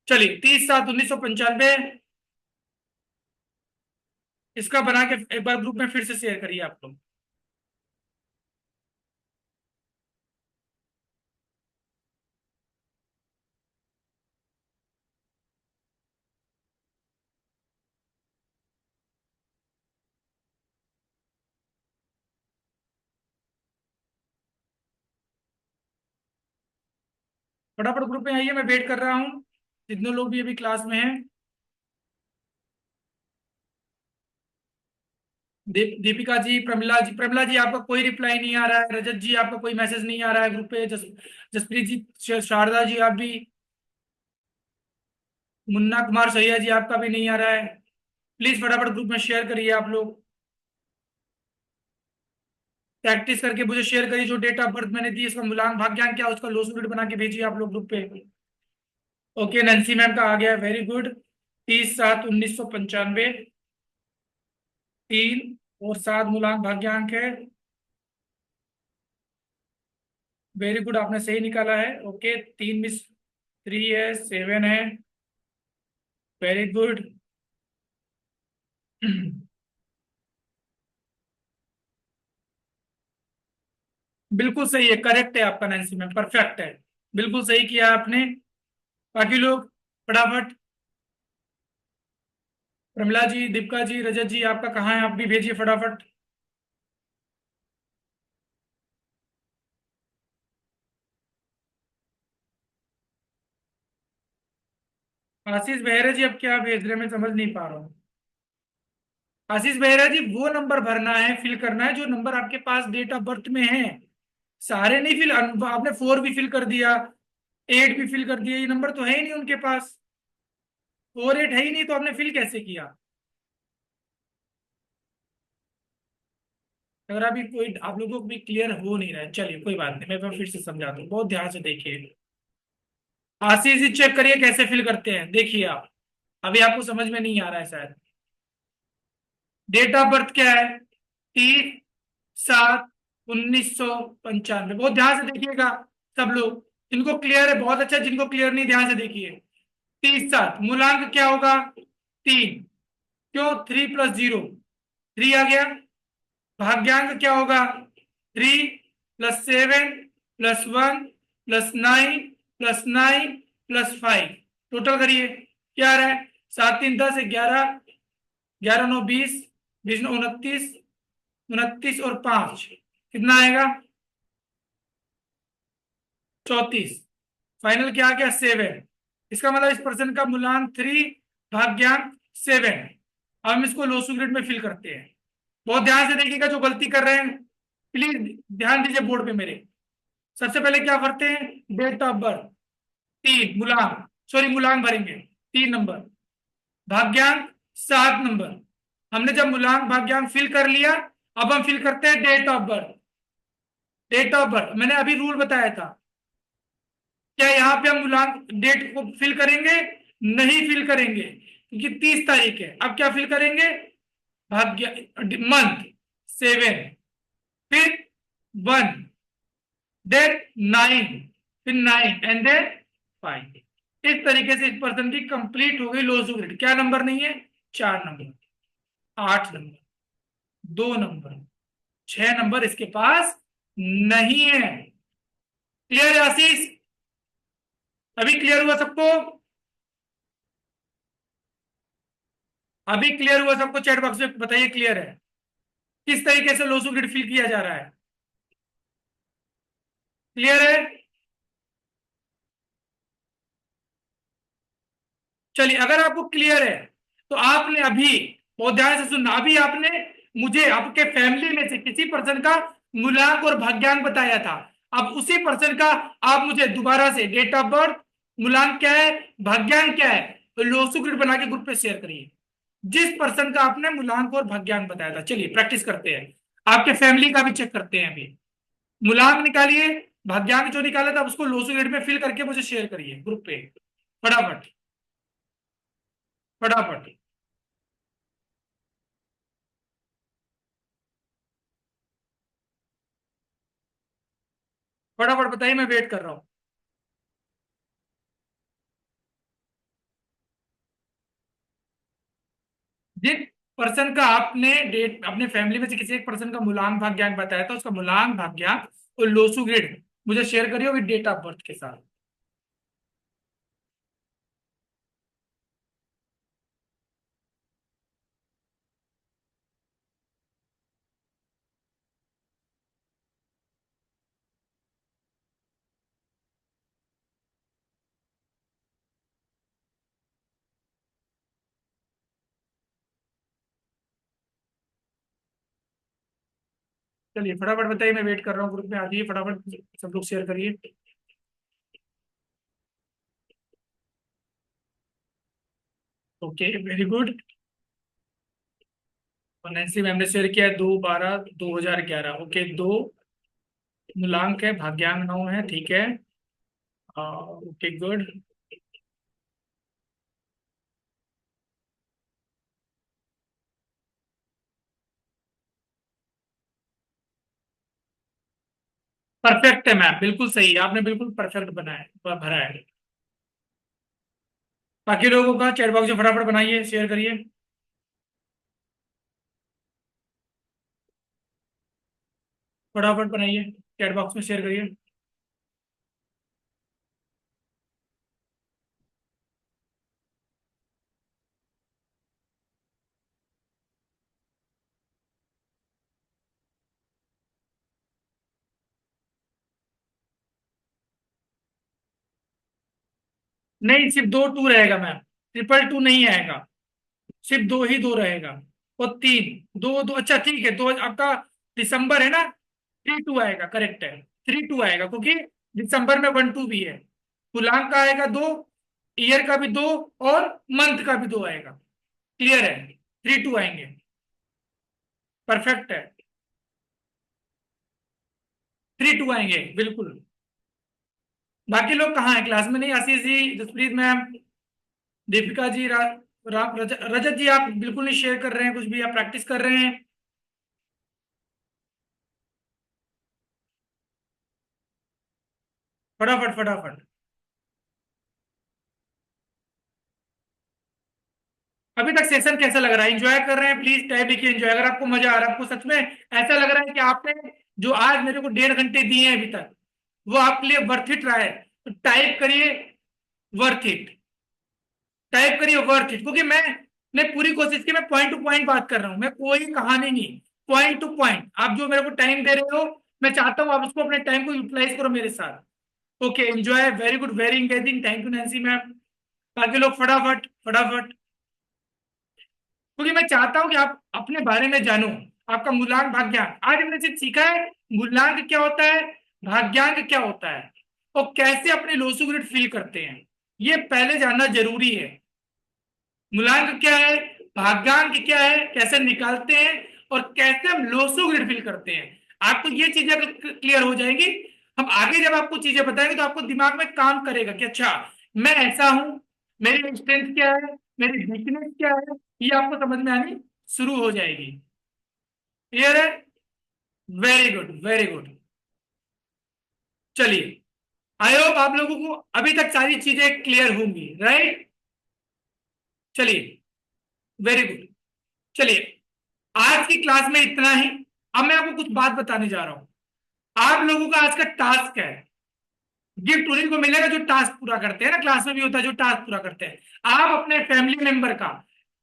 चलिए 30/7/1995, इसका बना के एक बार ग्रुप में फिर से शेयर करिए आप लोग। फटाफट ग्रुप में आइए, मैं वेट कर रहा हूँ जितने लोग भी अभी क्लास में हैं। दीपिका जी, प्रमिला जी, प्रमिला जी आपका कोई रिप्लाई नहीं आ रहा है, रजत जी आपका कोई मैसेज नहीं आ रहा है ग्रुप पे, जसप्रीत जी, शारदा जी आप भी, मुन्ना कुमार सैया जी आपका भी नहीं आ रहा है। प्लीज फटाफट ग्रुप में शेयर करिए आप लोग, प्रैक्टिस करके मुझे शेयर करिए। जो डेट ऑफ बर्थ मैंने दी इसका मूलांक भाग्यांक क्या है, उसका लोसुलेट बना के भेजिए आप लोग ग्रुप पे। ओके नैन्सी मैम का आ गया, वेरी गुड। 30/7/1995, 3 और 7 मूलांक भाग्यांक है। वेरी गुड, आपने सही निकाला है। ओके 3 में 3 है, 7 है, वेरी गुड। बिल्कुल सही है, करेक्ट है आपका नैन्सी मैम, परफेक्ट है, बिल्कुल सही किया आपने। बाकी लोग फटाफट, प्रमिला जी, दीपिका जी, रजत जी आपका कहाँ है, आप भी भेजिए फटाफट। आशीष बेहरा जी अब क्या भेज रहे हैं मैं समझ नहीं पा रहा हूँ। आशीष बेहरा जी वो नंबर भरना है, फिल करना है जो नंबर आपके पास डेट ऑफ बर्थ में है, सारे नहीं फिल। आपने 4 भी फिल कर दिया, 8 भी फिल कर दिया, ये नंबर तो है ही नहीं उनके पास, 4 8 है ही नहीं, तो आपने फिल कैसे किया? अगर अभी कोई आप लोगों को भी क्लियर हो नहीं रहा है, चलिए कोई बात नहीं, मैं फिर से समझाता हूँ, बहुत ध्यान से देखिए। आशीष जी चेक करिए कैसे फिल करते हैं, देखिए आप, अभी आपको समझ में नहीं आ रहा है शायद। डेट ऑफ बर्थ क्या है? 30/7/1995, बहुत ध्यान से देखिएगा सब लोग, जिनको क्लियर है बहुत अच्छा, जिनको क्लियर नहीं ध्यान से देखिए। 30/7 मूलांक क्या होगा? 3, क्यों? 3 + 0 3 आ गया। भाग्यांक क्या होगा? 3 + 7 + 1 + 9 + 9 + 5, टोटल करिए क्या आ रहा है? 7 3 10 11, 11 9 20, 20 9 29, 29 और 5 कितना आएगा? 34। फाइनल क्या आ गया? 7। इसका मतलब इस पर्सन का मूलांक 3, भाग्यांक 7। अब हम इसको लोसू ग्रिड में फिल करते हैं, बहुत ध्यान से देखिएगा, जो गलती कर रहे हैं प्लीज ध्यान दीजिए बोर्ड पे मेरे। सबसे पहले क्या भरते हैं? डेट ऑफ बर्थ, 3 मूलांक, सॉरी मूलांक भरेंगे 3 नंबर, भाग्यांक 7 नंबर। हमने जब मूलांक भाग्यांक फिल कर लिया, अब हम फिल करते हैं date of birth. Date of birth मैंने अभी रूल बताया था, क्या यहाँ पे हम मूलांक डेट को फिल करेंगे? नहीं फिल करेंगे, क्योंकि 30 तारीख है। अब क्या फिल करेंगे? भाग्य, मंथ 7, फिर 1, देन 9, फिर 9 एंड देन 5। इस तरीके से इस पर्सन की कंप्लीट हो गई लोसू ग्रिड। क्या नंबर नहीं है? 4 नंबर, 8 नंबर, 2 नंबर, 6 नंबर इसके पास नहीं है। क्लियर है आशीष? अभी क्लियर हुआ सबको? अभी क्लियर हुआ सबको? चैट बॉक्स में बताइए क्लियर है, किस तरीके से लोसू ग्रिड फिल किया जा रहा है। क्लियर है? चलिए अगर आपको क्लियर है तो आपने अभी, बहुत ध्यान से सुनना, अभी आपने मुझे आपके फैमिली में से किसी पर्सन का मूलांक और भाग्यांक बताया था। अब उसी पर्सन का आप मुझे दोबारा से डेट ऑफ बर्थ, मूलांक क्या है, भाग्यांक क्या है, तो लोसू ग्रिड बना के ग्रुप पे शेयर करिए, जिस पर्सन का आपने मूलांक और भाग्यांक बताया था। चलिए प्रैक्टिस करते हैं, आपके फैमिली का भी चेक करते हैं। अभी मूलांक निकालिए, भाग्यांक जो निकाला था उसको लोसू ग्रिड में फिल करके मुझे शेयर करिए ग्रुप पे, फटाफट फटाफट। फटाफट बताइए, मैं वेट कर रहा हूं। जिस पर्सन का आपने डेट, अपने फैमिली में से किसी एक पर्सन का मूलांक भाग्यांक बताया था, उसका मूलांक भाग्यांक और लोसू ग्रेड मुझे शेयर करिए विद डेट ऑफ बर्थ के साथ। चलिए फटाफट बताइए, मैं वेट कर रहा हूँ, ग्रुप में आ जाइए फटाफट, सब लोग शेयर करिए। Okay very good. Nancy ma'am ने शेयर किया है 2/12/2011। ओके, दो मूलांक है, भाग्यांक 9 है, ठीक है। Okay good. परफेक्ट है मैम, बिल्कुल सही है, आपने बिल्कुल परफेक्ट बनाया भरा है। बाकी लोगों का चैट बॉक्स में फटाफट बनाइए, शेयर करिए। फटाफट बनाइए, चैट बॉक्स में शेयर करिए। नहीं, सिर्फ दो टू रहेगा मैम, ट्रिपल टू नहीं आएगा, सिर्फ दो ही दो रहेगा। और तीन, दो दो, अच्छा ठीक है, दो आपका दिसंबर है ना, 3-2 आएगा, करेक्ट है। 3-2 आएगा क्योंकि दिसंबर में 1-2 भी है। पूर्णांक का आएगा दो, ईयर का भी दो, और मंथ का भी दो आएगा। क्लियर है, 3-2 आएंगे, परफेक्ट है। 3-2 आएंगे बिल्कुल। बाकी लोग कहाँ है क्लास में? नहीं, आशीष जी, जसप्रीत मैम, दीपिका जी, रजत जी, आप बिल्कुल नहीं शेयर कर रहे हैं कुछ भी, आप प्रैक्टिस कर रहे हैं। फटाफट फटाफट। अभी तक सेशन कैसा लग रहा है? एंजॉय कर रहे हैं? प्लीज टाइप लिखिए एंजॉय, अगर आपको मजा आ रहा है, आपको सच में ऐसा लग रहा है कि आपने जो आज मेरे को 1.5 घंटे दिए हैं अभी तक, वो आपके लिए वर्थ इट रहा है, तो टाइप करिए वर्थ इट, टाइप करिए वर्थ इट, क्योंकि मैं पूरी कोशिश की, मैं पॉइंट टू पॉइंट बात कर रहा हूं, मैं कोई कहानी नहीं, पॉइंट टू पॉइंट। आप जो मेरे को टाइम दे रहे हो, मैं चाहता हूं आप उसको अपने टाइम को यूटिलाइज करो मेरे साथ। Okay enjoy, very good, very engaging, thank you Nancy ma'am. बाकी लोग फटाफट फटाफट, क्योंकि मैं चाहता हूं कि आप अपने बारे में जानो। आपका मूल्यांक भाग्यांक आज हमने सिर्फ सीखा है, मूल्यांक क्या होता है, भाग्यांक क्या होता है, और कैसे अपने लोसू ग्रिड फिल करते हैं, ये पहले जानना जरूरी है। मूल्यांक क्या है, भाग्यांक क्या है, कैसे निकालते हैं, और कैसे हम लोसू ग्रिड फिल करते हैं, आपको ये चीजें क्लियर हो जाएंगी। हम आगे जब आपको चीजें बताएंगे तो आपको दिमाग में काम करेगा कि अच्छा, मैं ऐसा हूं, मेरी स्ट्रेंथ क्या है, मेरी वीकनेस क्या है, ये आपको समझ में आनी शुरू हो जाएगी। क्लियर है? Very good very good. चलिए, आई होप आप लोगों को अभी तक सारी चीजें क्लियर होंगी, राइट? चलिए, वेरी गुड। चलिए, आज की क्लास में इतना ही। अब मैं आपको कुछ बात बताने जा रहा हूं। आप लोगों का आज का टास्क है, गिफ्ट उन्हीं को मिलेगा जो टास्क पूरा करते हैं ना, क्लास में भी होता है जो टास्क पूरा करते हैं। आप अपने फैमिली मेंबर का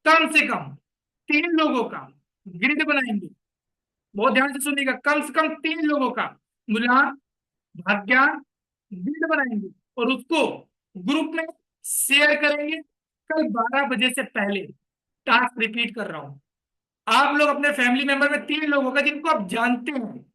कम से कम 3 लोगों का ग्रिड बनाएंगे। बहुत ध्यान से सुनिएगा, कम से कम 3 लोगों का मूल्यांक भाग्यांक ग्रिड बनाएंगे, और उसको ग्रुप में शेयर करेंगे कल 12 बजे से पहले। टास्क रिपीट कर रहा हूं, आप लोग अपने फैमिली मेंबर में 3 लोग होगा जिनको आप जानते हैं,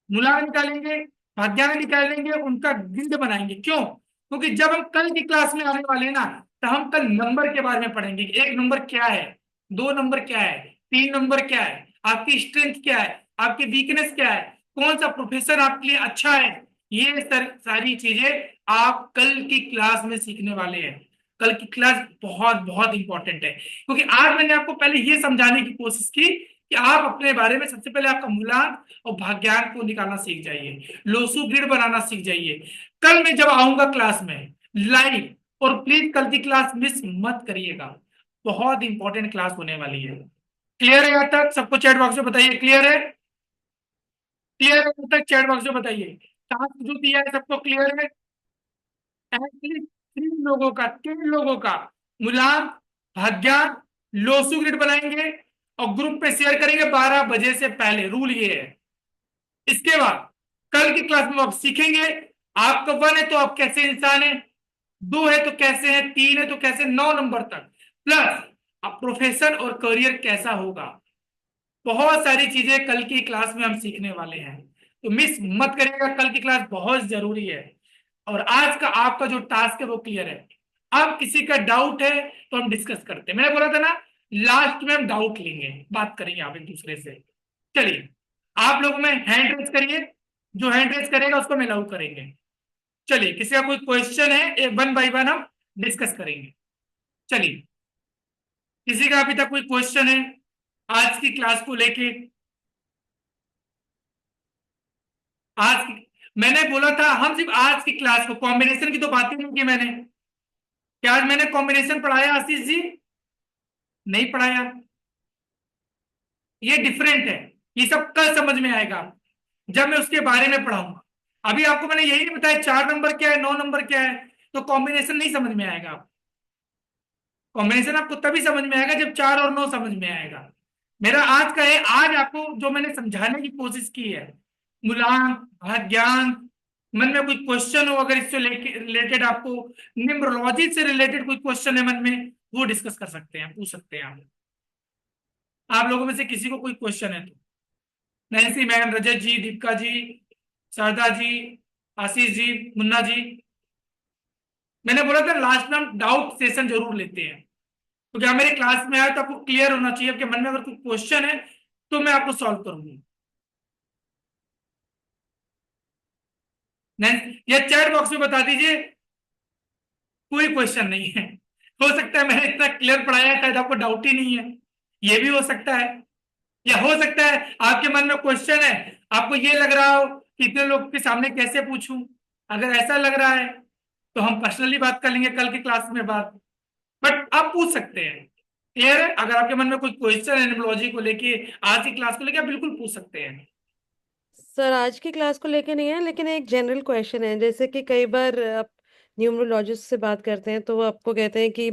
मूलांक निकालेंगे, भाग्यांक निकालेंगे, उनका गिल्ड बनाएंगे। क्यों? क्योंकि जब हम कल की क्लास में आने वाले हैं ना, तो हम कल नंबर के बारे में पढ़ेंगे कि 1 नंबर क्या है, 2 नंबर क्या है, 3 नंबर क्या है, आपकी स्ट्रेंथ क्या है, आपकी वीकनेस क्या है, कौन सा प्रोफेशन आपके लिए अच्छा है। ये सारी चीजें आप कल की क्लास में सीखने वाले हैं। कल की क्लास बहुत बहुत इंपॉर्टेंट है, क्योंकि आज मैंने आपको पहले ये समझाने की कोशिश की कि आप अपने बारे में सबसे पहले आपका मूलांक और भाग्यांक को निकालना सीख जाइए, लोसू ग्रिड बनाना सीख जाइए। कल मैं जब आऊंगा क्लास में लाइव, और प्लीज कल की क्लास मिस मत करिएगा, बहुत इंपॉर्टेंट क्लास होने वाली है। क्लियर है? यहाँ तक सबको चैट बॉक्स में बताइए क्लियर है? क्लियर है? यहाँ तक चैट बॉक्स में बताइए टास्क जो दिया है सबको क्लियर है? एटलीस्ट 3 लोगों का मूलांक, भाग्यांक, लोसू ग्रिड बनाएंगे और ग्रुप पे शेयर करेंगे 12 बजे से पहले। रूल ये है। इसके बाद कल की क्लास में आप सीखेंगे आपका 1 है तो आप कैसे इंसान है, 2 है तो कैसे है, 3 है तो कैसे, 9 नंबर तक, प्लस अब प्रोफेशन और करियर कैसा होगा। बहुत सारी चीजें कल की क्लास में हम सीखने वाले हैं, तो मिस मत करिएगा, कल की क्लास बहुत जरूरी है। और आज का आपका जो टास्क है वो क्लियर है। अब किसी का डाउट है तो हम डिस्कस करते हैं। मैंने बोला था ना लास्ट में हम डाउट लेंगे, बात करेंगे आप एक दूसरे से। चलिए आप लोग में हैंड रेज करिए, जो हैंड रेज करेगा उसको मैं अलाउ करेंगे। चलिए किसी का कोई क्वेश्चन है, एक 1 बाय 1 हम डिस्कस करेंगे। चलिए किसी का अभी तक कोई क्वेश्चन है आज की क्लास को लेके? आज की, मैंने बोला था हम सिर्फ आज की क्लास को, कॉम्बिनेशन की तो बात ही नहीं की मैंने। क्या आज मैंने कॉम्बिनेशन पढ़ाया आशीष जी? नहीं पढ़ाया। ये डिफरेंट है, ये सब कल समझ में आएगा जब मैं उसके बारे में पढ़ाऊंगा। अभी आपको मैंने यही नहीं बताया 4 नंबर क्या है, 9 नंबर क्या है, तो कॉम्बिनेशन नहीं समझ में आएगा। कॉम्बिनेशन आपको तभी समझ में आएगा जब 4 और 9 समझ में आएगा। मेरा आज का है, आज आपको जो मैंने समझाने की कोशिश की है, मूलांक, भाग्यांक, मन में कोई क्वेश्चन हो अगर इससे रिलेटेड, आपको न्यूमरोलॉजी से रिलेटेड कोई क्वेश्चन है मन में, वो डिस्कस कर सकते हैं, पूछ सकते हैं आप लोगों में से किसी को कोई क्वेश्चन है तो। नैन्सी मैम, रजत जी, दीपिका जी, शारदा जी, आशीष जी, मुन्ना जी, मैंने बोला था लास्ट में हम डाउट सेशन जरूर लेते हैं, तो क्या मेरे क्लास में आया तो आपको क्लियर होना चाहिए, आपके मन में अगर कोई क्वेश्चन है तो मैं आपको सॉल्व करूंगी। या चैट बॉक्स में बता दीजिए कोई क्वेश्चन नहीं है। हो सकता है मैंने इतना क्लियर पढ़ाया है शायद आपको डाउट ही नहीं है, ये भी हो सकता है। या हो सकता है आपके मन में क्वेश्चन है, आपको ये लग रहा हो कि इतने लोग के सामने कैसे पूछूं। अगर ऐसा लग रहा है तो हम पर्सनली बात कर लेंगे कल की क्लास में बात, बट आप पूछ सकते हैं। क्लियर है? अगर आपके मन में कोई क्वेश्चन है न्यूमरोलॉजी को लेके, आज की क्लास को लेके, आप बिल्कुल पूछ सकते हैं। सर आज की क्लास को लेके नहीं है, लेकिन एक जनरल क्वेश्चन है। जैसे कि कई बार आप न्यूमरोलॉजिस्ट से बात करते हैं तो वो आपको कहते हैं कि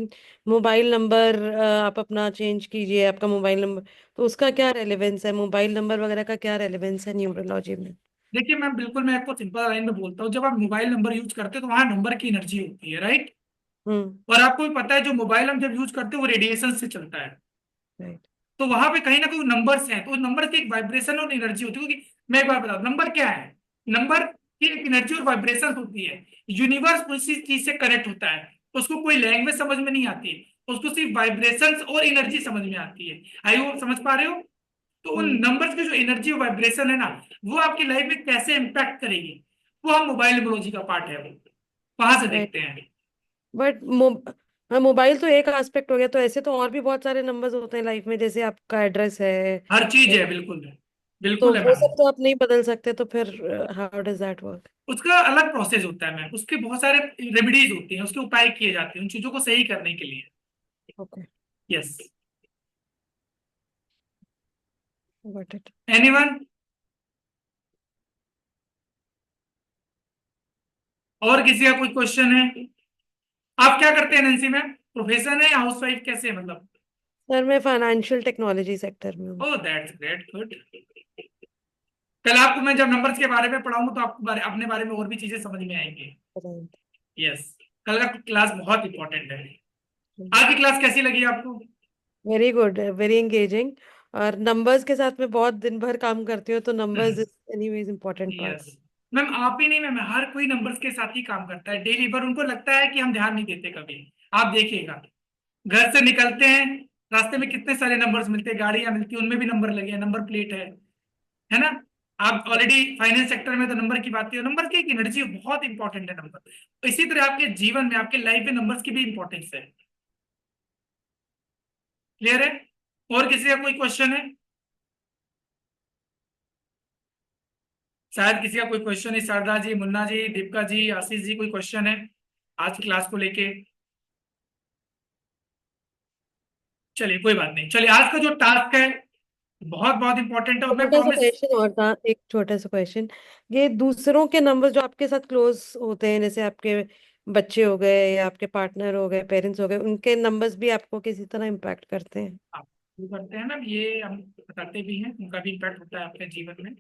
मोबाइल नंबर आप अपना चेंज कीजिए, आपका मोबाइल नंबर, तो उसका क्या रेलेवेंस है, मोबाइल नंबर वगैरह का क्या रेलेवेंस है न्यूमरोलॉजी में? देखिए मैम, बिल्कुल मैं आपको सिंपल लाइन में बोलता हूँ, जब आप मोबाइल नंबर यूज करते हैं तो वहां नंबर की एनर्जी होती है, राइट? हम्म। और आपको भी पता है जो मोबाइल हम जब यूज करते हैं वो रेडिएशन से चलता है, राइट। तो वहां पे कहीं ना कहीं नंबर्स हैं, तो उस नंबर की एक वाइब्रेशन और एनर्जी होती है। क्योंकि मैं एक बार बता दूं, नंबर क्या है, नंबर की एक एनर्जी और वाइब्रेशन होती है। यूनिवर्स उसी चीज से कनेक्ट होता है, उसको कोई लैंग्वेज समझ में नहीं आती, उसको सिर्फ वाइब्रेशंस और एनर्जी समझ में आती है। आई वो समझ पा रहे हो? तो उन हम्म। नंबर्स की जो एनर्जी और वाइब्रेशन है ना, वो आपकी लाइफ में कैसे इम्पैक्ट करेगी, वो हम मोबाइल न्यूमरोलॉजी का पार्ट है, वो वहां से राइट। देखते हैं। बट हाँ, मोबाइल तो एक एस्पेक्ट हो गया, तो ऐसे तो और भी बहुत सारे नंबर्स होते हैं लाइफ में, जैसे आपका एड्रेस है। हर चीज या- है, बिल्कुल है, तो बिल्कुल है वो मैम। सब तो आप नहीं बदल सकते, तो फिर हाउ डज दैट वर्क? उसका अलग प्रोसेस होता है मैम, उसके बहुत सारे रेमेडीज होती हैं, उसके उपाय किए जाते हैं उन चीजों को सही करने के लिए। Okay. Yes. Got it. Anyone? और किसी का कोई क्वेश्चन है? आप क्या करते हैं नैन्सी मैम, प्रोफेशन है या हाउसवाइफ, कैसे है मतलब? सर मैं फाइनेंशियल टेक्नोलॉजी सेक्टर में हूँ। Oh that's great, good. कल आपको मैं जब नंबर्स के बारे में पढ़ाऊंगा तो आपको अपने बारे में और भी चीजें समझ में आएंगी। यस। कल का क्लास बहुत इंपॉर्टेंट है। आज की क्लास कैसी लगी आपको? Very good, very engaging. और नंबर्स के साथ में बहुत दिन भर काम करती हूँ, तो numbers is anyways important part. Yes ma'am, आप ही नहीं मैम, हर कोई नंबर्स के साथ ही काम करता है डेली, पर उनको लगता है कि हम ध्यान नहीं देते कभी। आप देखिएगा, घर से निकलते हैं, रास्ते में कितने सारे नंबर्स मिलते हैं, गाड़ियां मिलती हैं, उनमें भी नंबर लगे हैं, नंबर प्लेट है ना। आप ऑलरेडी फाइनेंस सेक्टर में तो नंबर की बात की, नंबर की एक एनर्जी बहुत इंपॉर्टेंट है नंबर। तो इसी तरह आपके जीवन में, आपके लाइफ में नंबर्स की भी इंपॉर्टेंस है। क्लियर है? और किसी का कोई क्वेश्चन है? शायद किसी का कोई क्वेश्चन है, शारदा जी, मुन्ना जी, दीपिका जी, आशीष जी, कोई क्वेश्चन है आज की क्लास को लेके? चलिए कोई बात नहीं, चलिए आज का जो टास्क है बहुत बहुत इंपॉर्टेंट है, और मैं छोटा सा प्रॉमिस। क्वेश्चन और था, एक छोटा सा क्वेश्चन। ये दूसरों के नंबर जो आपके साथ क्लोज होते हैं, जैसे आपके बच्चे हो गए या आपके पार्टनर हो गए, पेरेंट्स हो गए, उनके नंबर्स भी आपको किसी तरह इम्पैक्ट करते हैं? आप शुरू करते हैं ना, ये हम बताते भी हैं, उनका भी इम्पैक्ट होता है आपके जीवन में,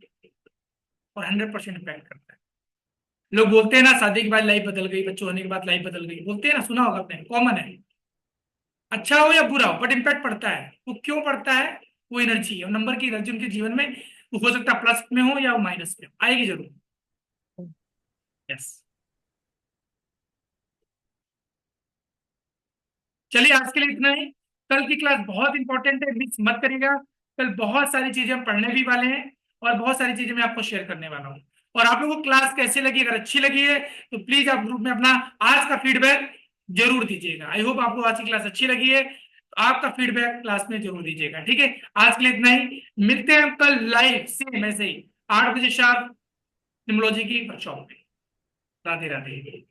और 100% इम्पैक्ट करता है। लोग बोलते हैं ना, शादी के बाद लाइफ बदल गई, बच्चों होने के बाद लाइफ बदल गई, बोलते हैं ना, सुना होगा आपने, कॉमन है। अच्छा हो या बुरा हो, बट इम्पैक्ट पड़ता है। वो क्यों पड़ता है? वो एनर्जी है, नंबर की एनर्जी उनके जीवन में, वो हो सकता है प्लस में हो या वो माइनस में हो, आएगी जरूर। यस, चलिए आज के लिए इतना ही। कल की क्लास बहुत इंपॉर्टेंट है, मिस मत करिएगा। कल बहुत सारी चीजें हम पढ़ने भी वाले हैं, और बहुत सारी चीजें मैं आपको शेयर करने वाला हूँ। और आप लोगों को क्लास कैसे लगी? अगर अच्छी लगी है तो प्लीज आप ग्रुप में अपना आज का फीडबैक जरूर दीजिएगा। आई होप आपको आज की क्लास अच्छी लगी है, तो आपका फीडबैक क्लास में जरूर दीजिएगा। ठीक है, आज के लिए इतना ही। मिलते हैं हम कल लाइव सेम ऐसे ही 8 बजे शार्प न्यूमरोलॉजी की वर्कशॉप में। राधे राधे।